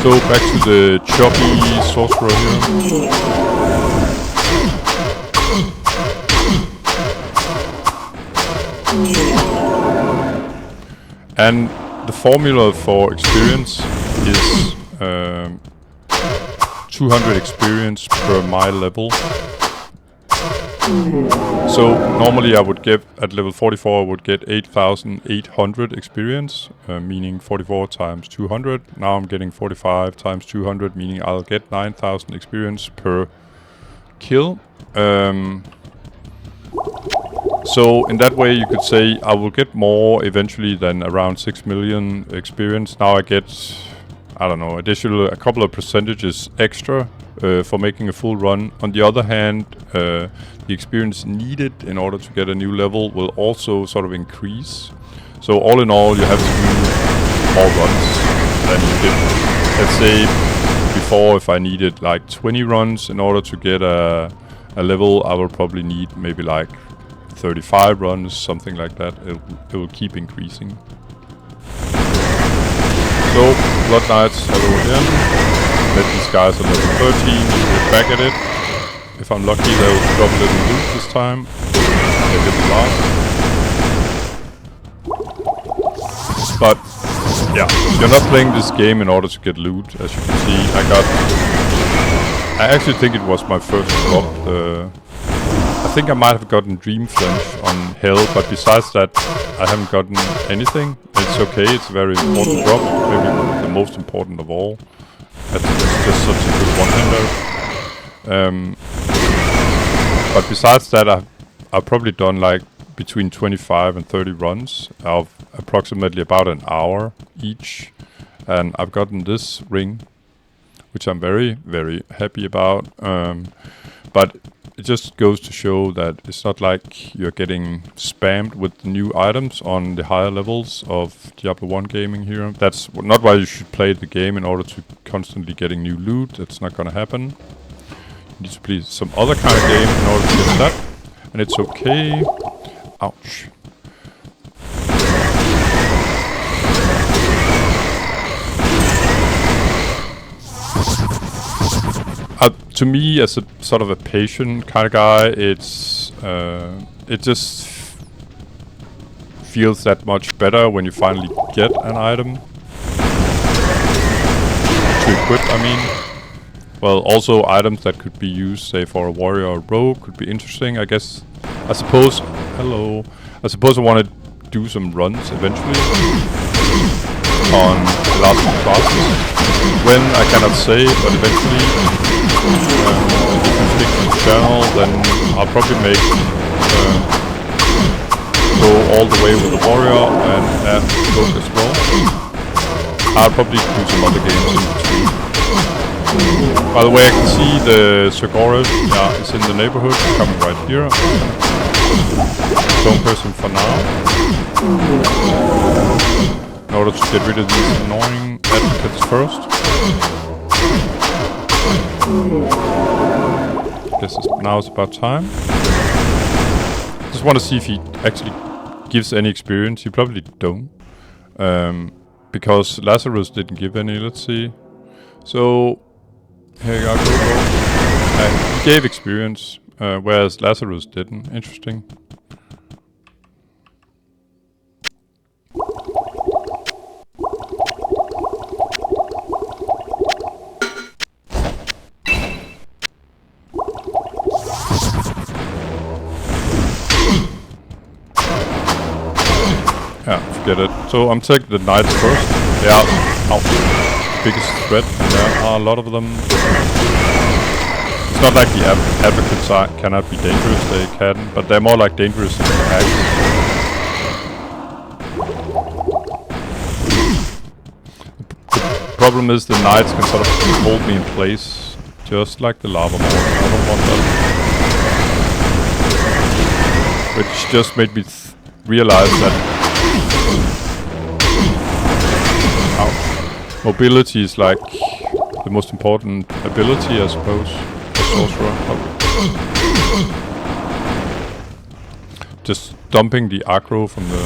So back to the choppy Sorcerer here. And the formula for experience is 200 experience per my level. So normally I would get, at level 44 I would get 8,800 experience, meaning 44 times 200. Now I'm getting 45 times 200, meaning I'll get 9,000 experience per kill. So in that way you could say I will get more eventually than around 6 million experience. Now I get, I don't know, a couple of percentages extra for making a full run. On the other hand, the experience needed in order to get a new level will also sort of increase. So all in all, you have to do more runs than you did. Let's say before, if I needed like 20 runs in order to get a level, I will probably need maybe like 35 runs, something like that. It will keep increasing. So, Blood Knights, hello again. Let these guys at level 13 and get back at it. If I'm lucky, they'll drop a little loot this time. They get the last. But, yeah, you're not playing this game in order to get loot. As you can see, I actually think it was my first drop. I think I might have gotten Dream Flinch on Hell, but besides that, I haven't gotten anything. It's okay, it's a very important drop, maybe the most important of all. It's just such a good one-hander. But besides that, I've probably done like between 25 and 30 runs of approximately about an hour each. And I've gotten this ring, which I'm very, very happy about. But it just goes to show that it's not like you're getting spammed with new items on the higher levels of Diablo 1 gaming here. That's not why you should play the game in order to constantly getting new loot. That's not gonna happen. You need to play some other kind of game in order to get that. And it's okay. Ouch. to me, as a sort of a patient kind of guy, it's it just feels that much better when you finally get an item to equip. I mean, well, also items that could be used, say, for a warrior or rogue could be interesting. I guess. I suppose. Hello. I suppose I want to do some runs eventually on the last two classes. When I cannot say, but eventually, if you stick to the channel, then I'll probably make go all the way with the warrior and add rogue as well. I'll probably do some other games in between. By the way, I can see the Sorcerer. Yeah, it's in the neighborhood. It's coming right here. Don't press him for now. In order to get rid of these annoying advocates first. Guess now is about time. Just want to see if he actually gives any experience. He probably don't. Because Lazarus didn't give any. Let's see. So, here you go. He gave experience. Whereas Lazarus didn't. Interesting. Yeah, forget it. So I'm taking the knights first. They are our biggest threat, and there are a lot of them. It's not like the advocates cannot be dangerous, they can, but they're more like dangerous in attacks. The problem is the knights can sort of hold me in place, just like the lava mortar. I don't want that. Which just made me realize that mobility is like the most important ability, I suppose. Sorcerer. Just dumping the aggro from the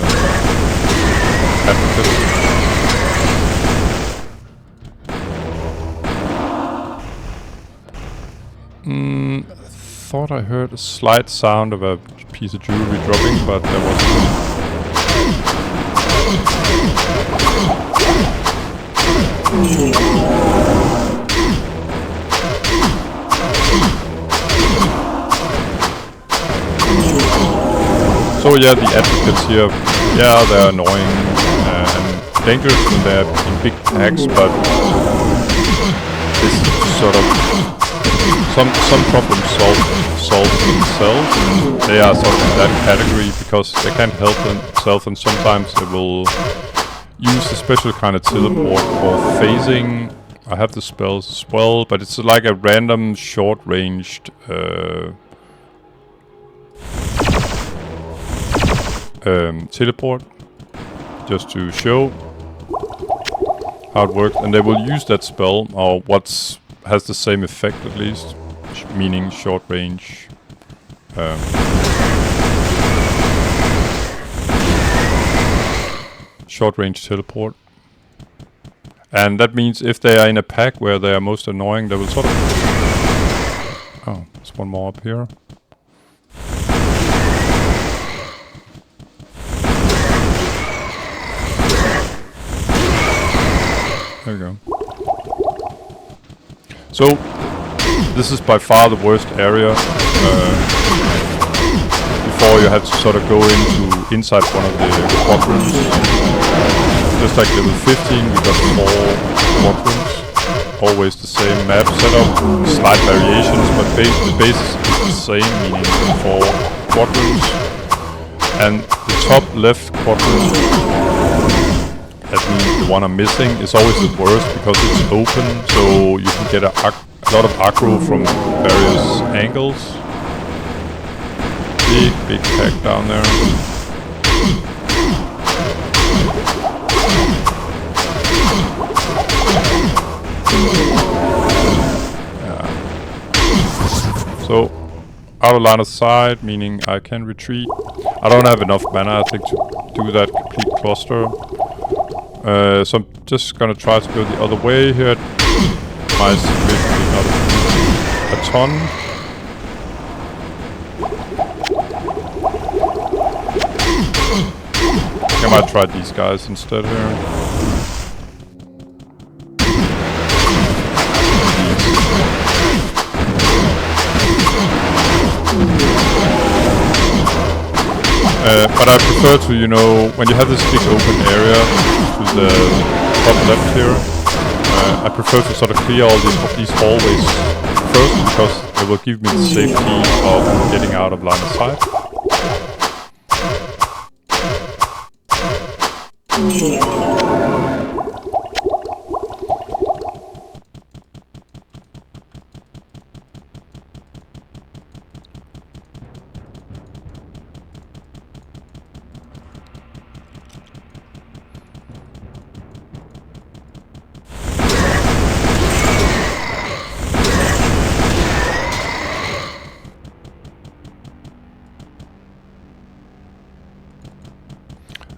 advocate. Thought I heard a slight sound of a piece of jewelry dropping, but there wasn't. So yeah, the advocates here, yeah, they're annoying and dangerous when they're in big attacks, but this sort of some problems solve themselves. And they are sort of in that category because they can't help themselves, and sometimes they will use a special kind of teleport for phasing. I have the spells as well, but it's like a random short-ranged teleport, just to show how it works. And they will use that spell, or what has the same effect at least, meaning short-range. Short-range teleport. And that means if they are in a pack where they are most annoying, they will sort of... Oh, there's one more up here. There we go. So, this is by far the worst area. Before you have to sort of go inside one of the quadrants. Just like level 15, we got 4 quadrants. Always the same map setup, slight variations, but the basis is the same, meaning 4 quadrants. And the top left quadrant, that means the one I'm missing, is always the worst because it's open, so you can get a lot of aggro from various angles. Big pack down there. So, out of line of sight, meaning I can retreat. I don't have enough mana, I think, to do that complete cluster. So I'm just gonna try to go the other way here. My situation is not a ton. I might try these guys instead here. But I prefer to, you know, when you have this big open area to the top left here, I prefer to sort of clear all these hallways first, because it will give me the safety of getting out of line of sight.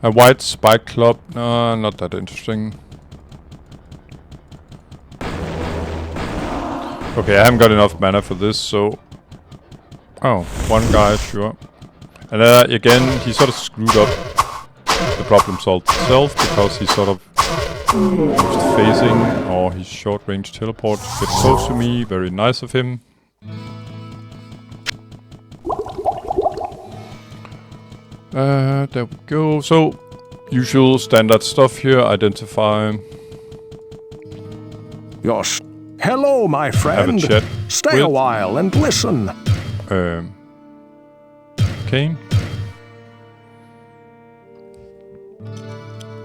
A white spike club, not that interesting. Okay, I haven't got enough mana for this, so... Oh, one guy, sure. And again, he sort of screwed up the problem solved itself, because he sort of used phasing, or his short range teleport to get close to me. Very nice of him. There we go. So, usual standard stuff here. Identify. Yes. Hello, my friend. Have a chat. Stay a while and listen. Okay.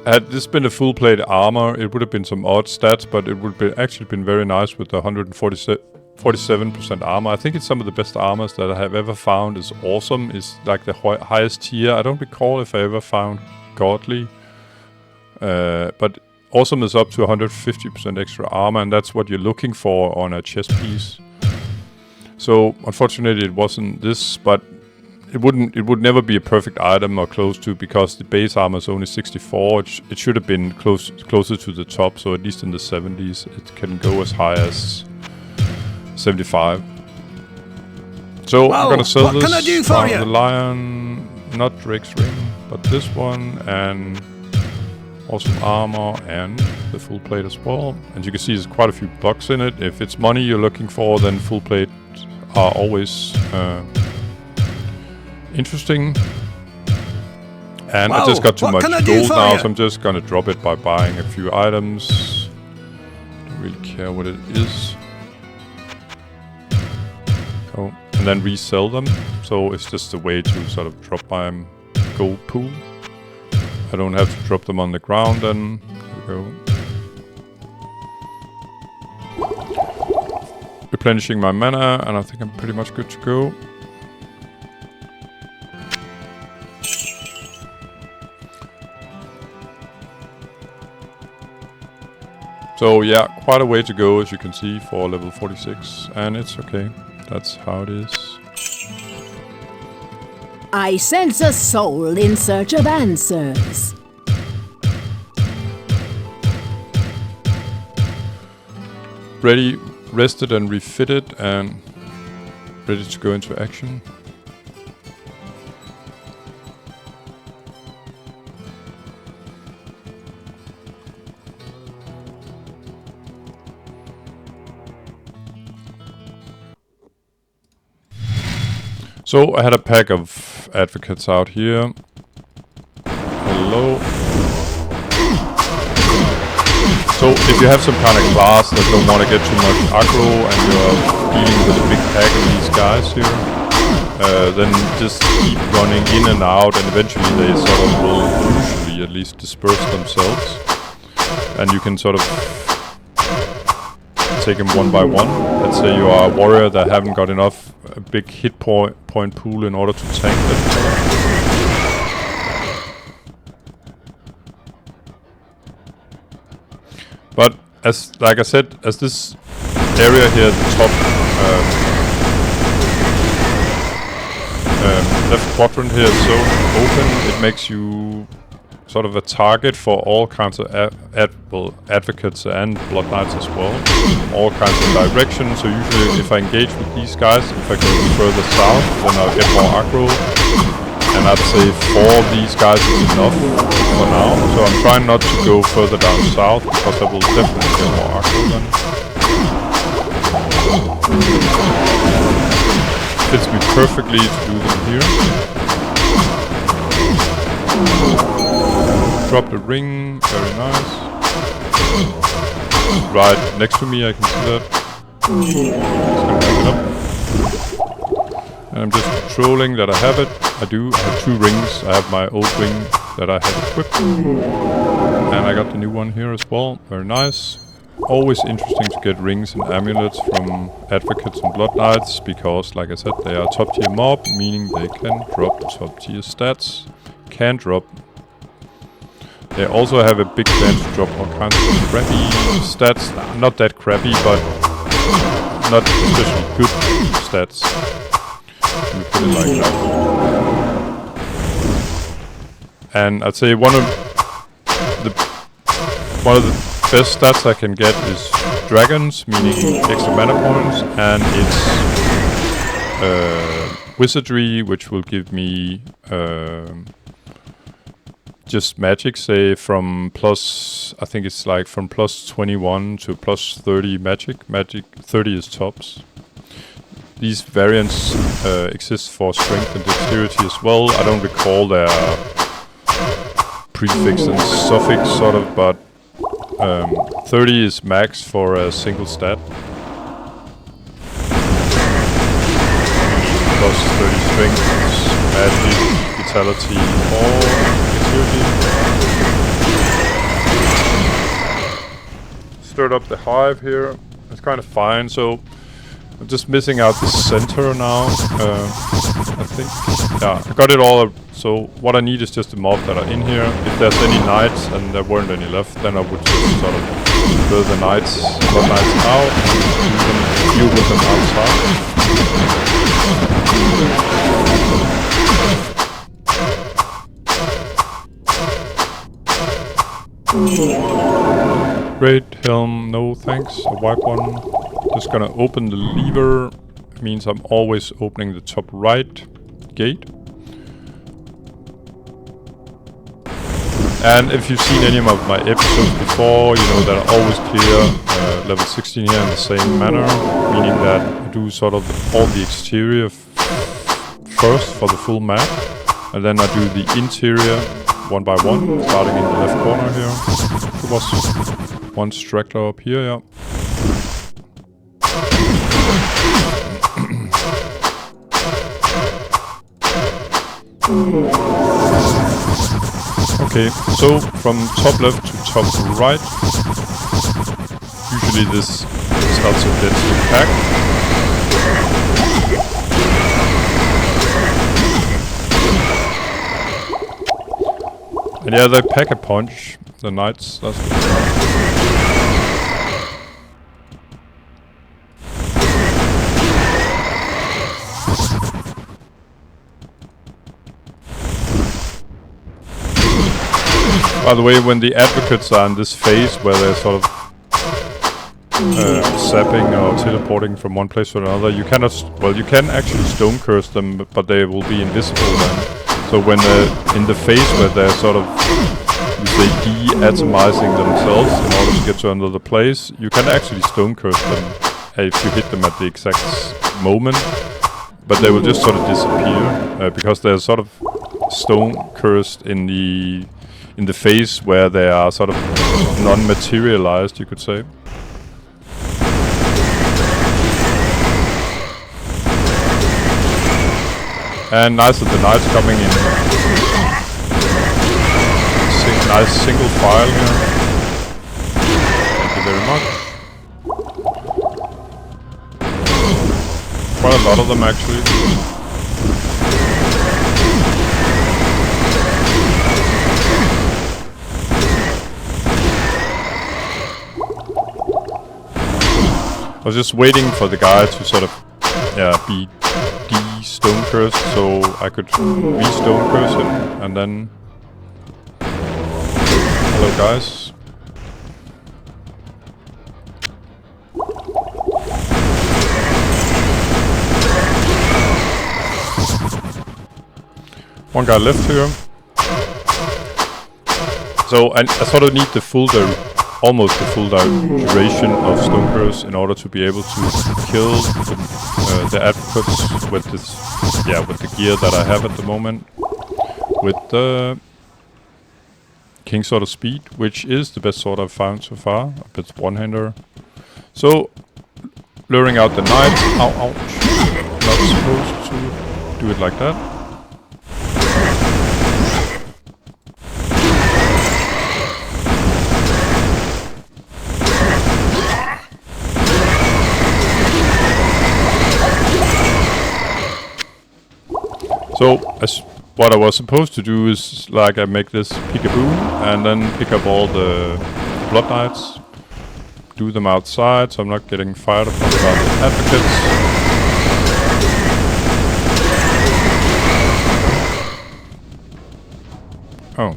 Had this been a full plate armor, it would have been some odd stats, but it would have actually been very nice with the 147% armor. I think it's some of the best armors that I have ever found. Is awesome. Is like the highest tier. I don't recall if I ever found godly. But awesome is up to 150% extra armor, and that's what you're looking for on a chest piece. So unfortunately it wasn't this, but it would never be a perfect item or close to, because the base armor is only 64. It should have been closer to the top, so at least in the 70s. It can go as high as 75. So Well, I'm gonna sell what this. can I do for you? The lion, not Drake's ring, but this one, and awesome armor and the full plate as well. And you can see there's quite a few bucks in it. If it's money you're looking for, then full plate are always interesting. And I just got too much gold now, so I'm just gonna drop it by buying a few items. Don't really care what it is. Oh, and then resell them. So it's just a way to sort of drop my gold pool. I don't have to drop them on the ground, and there we go. Replenishing my mana, and I think I'm pretty much good to go. So yeah, quite a way to go, as you can see, for level 46, and it's okay. That's how it is. I sense a soul in search of answers. Ready, rested and refitted, and ready to go into action. So I had a pack of advocates out here. Hello. So if you have some kind of class that don't want to get too much aggro and you're dealing with a big pack of these guys here, then just keep running in and out, and eventually they sort of will usually at least disperse themselves. And you can sort of take them one by one. Let's say you are a warrior that haven't got enough big hit point pool in order to tank them. But as like I said, as this area here at the top left quadrant here is so open, it makes you sort of a target for all kinds of advocates and blood knights as well. All kinds of directions. So usually if I engage with these guys, if I go further south, then I'll get more aggro. And I'd say 4 of these guys is enough for now. So I'm trying not to go further down south because I will definitely get more aggro then. Fits me perfectly to do them here. Drop the ring, very nice. Right next to me, I can see that. Just gonna pick it up. And I'm just controlling that I have it. I have 2 rings. I have my old ring that I had equipped. And I got the new one here as well, very nice. Always interesting to get rings and amulets from advocates and blood knights, because like I said, they are top tier mob, meaning they can drop top tier stats. Can drop. They also have a big chance to drop all kinds of crappy stats. Not that crappy, but not especially good stats. Let me put it like that. And I'd say one of the best stats I can get is dragons, meaning extra mana points, and it's wizardry, which will give me just magic, say from plus, I think it's like from plus 21 to plus 30 magic. Magic 30 is tops. These variants exist for strength and dexterity as well. I don't recall their prefix and suffix sort of, but 30 is max for a single stat. Plus 30 strength, magic, vitality, or dexterity. Stirred up the hive here. It's kind of fine, so I'm just missing out the center now. I think, yeah, I got it all. So what I need is just the mob that are in here. If there's any knights, and there weren't any left, then I would just sort of build the knights, blood knights out, and deal with them outside. Great helm, no thanks. A wipe one. Just gonna open the lever. It means I'm always opening the top right gate. And if you've seen any of my episodes before, you know that I always clear level 16 here in the same manner, meaning that I do sort of all the exterior first for the full map, and then I do the interior one by one, starting in the left corner here. There was one straggler up here, yeah. Okay, so from top left to top right, usually this is not so densely packed. And yeah, they pack a punch, the knights, that's good. By the way, when the advocates are in this phase where they're sort of zapping or teleporting from one place to another, you cannot, well, you can actually stone curse them, but they will be invisible then. So when in the phase where they're sort of, you say, de-atomizing themselves in order to get to another place, you can actually stone curse them if you hit them at the exact moment, but they will just sort of disappear because they're sort of stone cursed in the phase where they are sort of non-materialized, you could say. And nice that the knights coming in. Nice single file here. Thank you very much. Quite a lot of them actually. I was just waiting for the guy to sort of, yeah, be de-stone cursed so I could re-stone curse him, and then Hello, guys. One guy left here. So I sort of need the full, almost the full duration of Stone Curse in order to be able to kill the advocates with this, with the gear that I have at the moment, with the King Sword of Speed, which is the best sword I've found so far. A bit one-hander. So luring out the knights. Ow, ouch! Not supposed to do it like that. So, what I was supposed to do is, like, I make this peekaboo, and then pick up all the Blood Knights, do them outside, so I'm not getting fired upon by the advocates. Oh.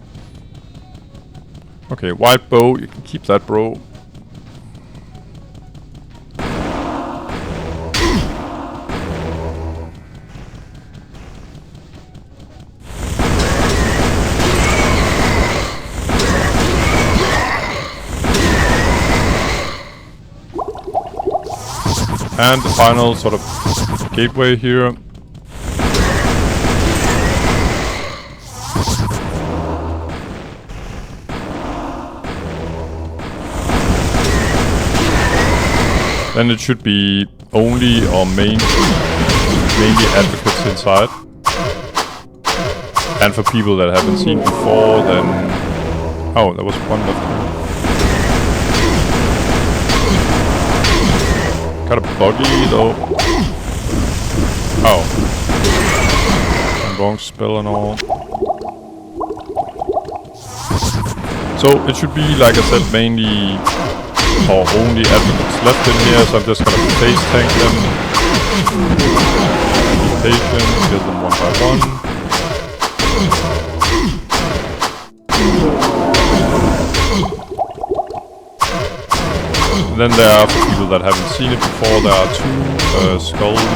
Okay, white bow, you can keep that, bro. And the final sort of gateway here. Then it should be only or mainly advocates inside. And for people that haven't seen before, then... Oh, there was one left here. Got a buggy though. Oh. And wrong spell and all. So it should be, like I said, mainly or only advocates left in here, so I'm just gonna face tank them. Be patient, kill them one by one. And then there are, for people that haven't seen it before, there are two skulls in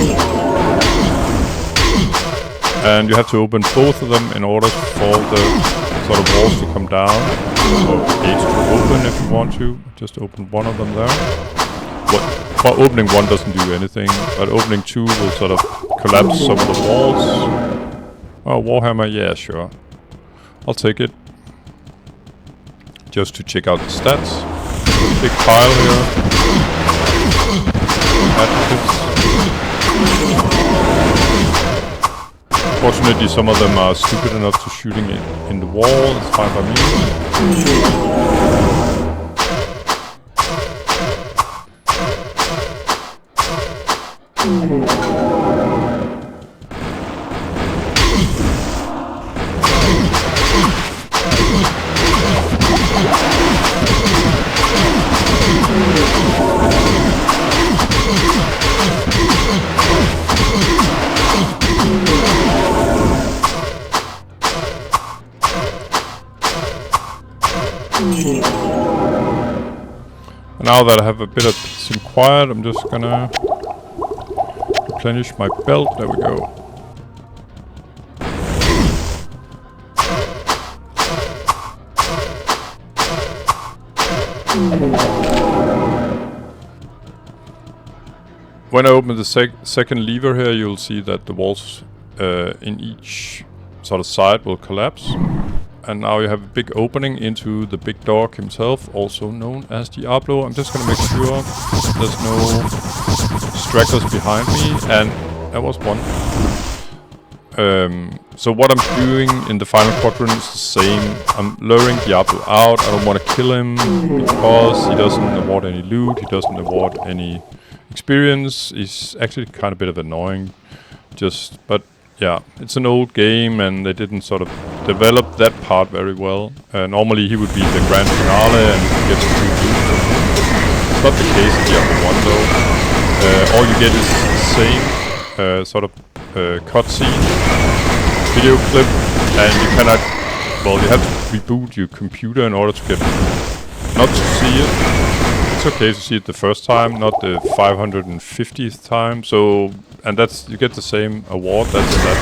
here. And you have to open both of them in order for the sort of walls to come down. Or gates to open if you want to. Just open one of them there. Well, opening one doesn't do anything, but opening two will sort of collapse some of the walls. Oh, Warhammer, yeah, sure. I'll take it. Just to check out the stats. Big pile here. Advocates. Fortunately, some of them are stupid enough to shooting it in the wall. It's fine by me. Now that I have a bit of peace and quiet, I'm just gonna replenish my belt. There we go. When I open the second lever here, you'll see that the walls in each sort of side will collapse. And now you have a big opening into the big dog himself, also known as Diablo. I'm just gonna make sure there's no stragglers behind me, and there was one. So what I'm doing in the final quadrant is the same. I'm luring Diablo out. I don't want to kill him because he doesn't award any loot, he doesn't award any experience. He's actually kind of a bit of annoying, but yeah, it's an old game and they didn't sort of develop that part very well. Normally he would be the grand finale and get to do it's not the case in Diablo 1 though. All you get is the same sort of cutscene, video clip, and you cannot well, you have to reboot your computer in order to get not to see it. It's okay to see it the first time, not the 550th time. So, and that's you get the same award. That's that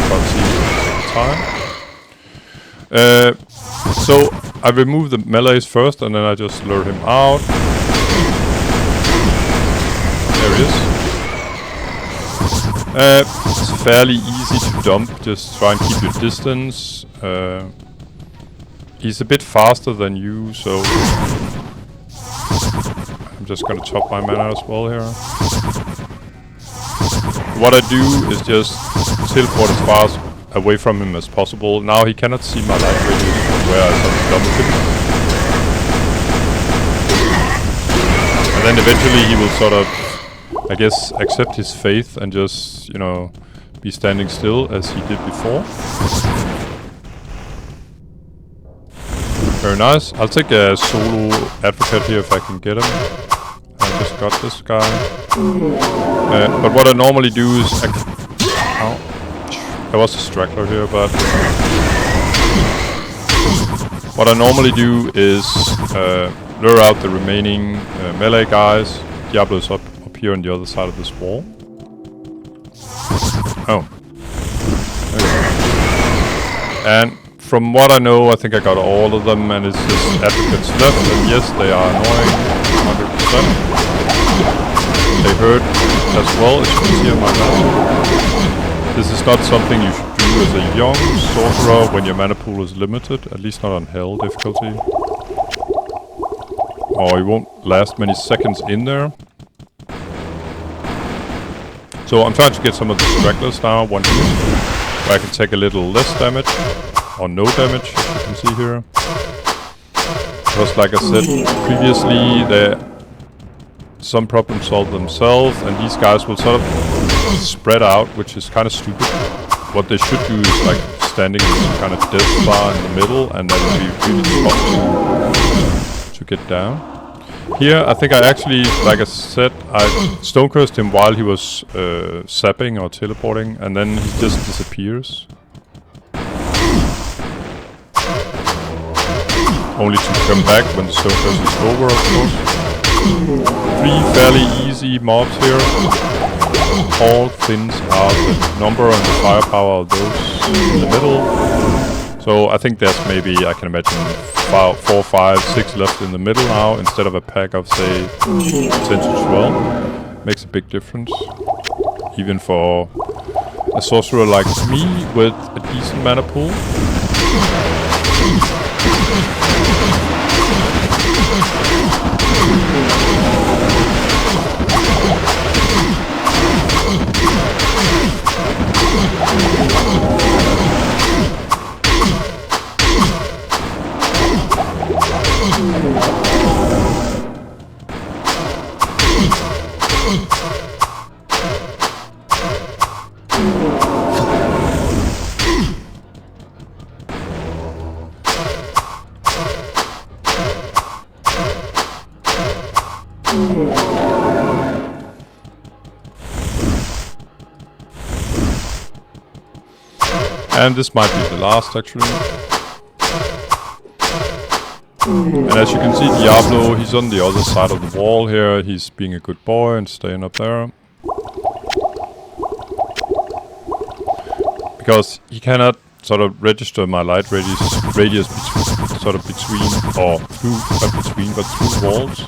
time. So I remove the melees first, and then I just lure him out. There he is. It's fairly easy to dump. Just try and keep your distance. He's a bit faster than you, so I'm just gonna chop my mana as well here. What I do is just teleport as far away from him as possible. Now he cannot see my light radius from where I sort of dumped him. And then eventually he will sort of, I guess, accept his faith and just, you know, be standing still as he did before. Very nice. I'll take a solo advocate here if I can get him. I just got this guy. But what I normally do is... Ow. There was a straggler here, but... What I normally do is lure out the remaining melee guys. Diablo is up here on the other side of this wall. Oh. And from what I know, I think I got all of them, and it's just advocates left, and yes, they are annoying, 100%. They hurt as well, as you can see on my mana. This is not something you should do as a young sorcerer when your mana pool is limited, at least not on hell difficulty. Or you won't last many seconds in there. So I'm trying to get some of the stragglers now, one hit, where I can take a little less damage, or no damage, as you can see here. Because like I said previously, some problems solve themselves, and these guys will sort of spread out, which is kind of stupid. What they should do is like standing in some kind of death bar in the middle, and that would be really tough to get down. Here, I think I actually, like I said, I stone-cursed him while he was zapping or teleporting, and then he just disappears. Only to come back when the stone curse is over, of course. 3 fairly easy mobs here. All things are the number and the firepower of those in the middle. So I think there's maybe, I can imagine, 4, 5, 6 left in the middle now, instead of a pack of, say, 10 to 12. Makes a big difference. Even for a sorcerer like me with a decent mana pool. And this might be the last, actually. And as you can see, Diablo, he's on the other side of the wall here. He's being a good boy and staying up there. Because he cannot sort of register my light radius between walls.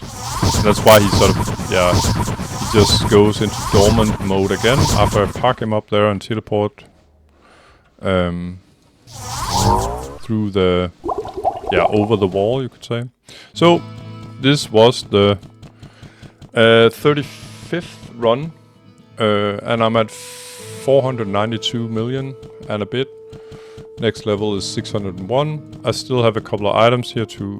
And that's why he sort of, yeah, he just goes into dormant mode again after I park him up there and teleport through the, over the wall, you could say. So this was the 35th run, and I'm at 492 million and a bit. Next level is 601. I still have a couple of items here to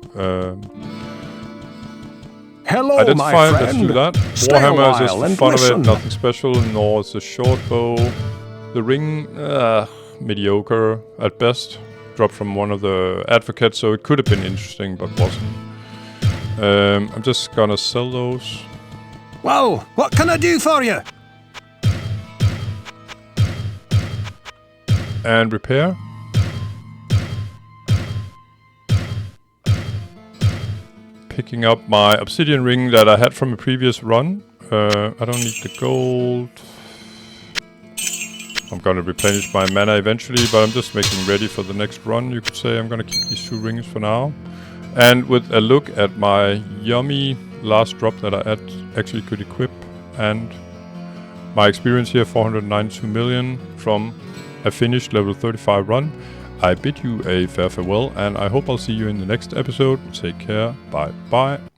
Hello, identify. my Let's friend. do that. Stay Warhammer a is just while for and fun of listen. it, nothing special, nor is the short bow. The ring, mediocre at best. Dropped from one of the advocates, so it could have been interesting, but wasn't. I'm just gonna sell those. Whoa, what can I do for you? And repair. picking up my obsidian ring that I had from a previous run. I don't need the gold. I'm gonna replenish my mana eventually, but I'm just making ready for the next run, you could say. I'm gonna keep these 2 rings for now. And with a look at my yummy last drop that I actually could equip, and my experience here, 492 million from a finished level 35 run, I bid you a fair farewell, and I hope I'll see you in the next episode. Take care, bye bye.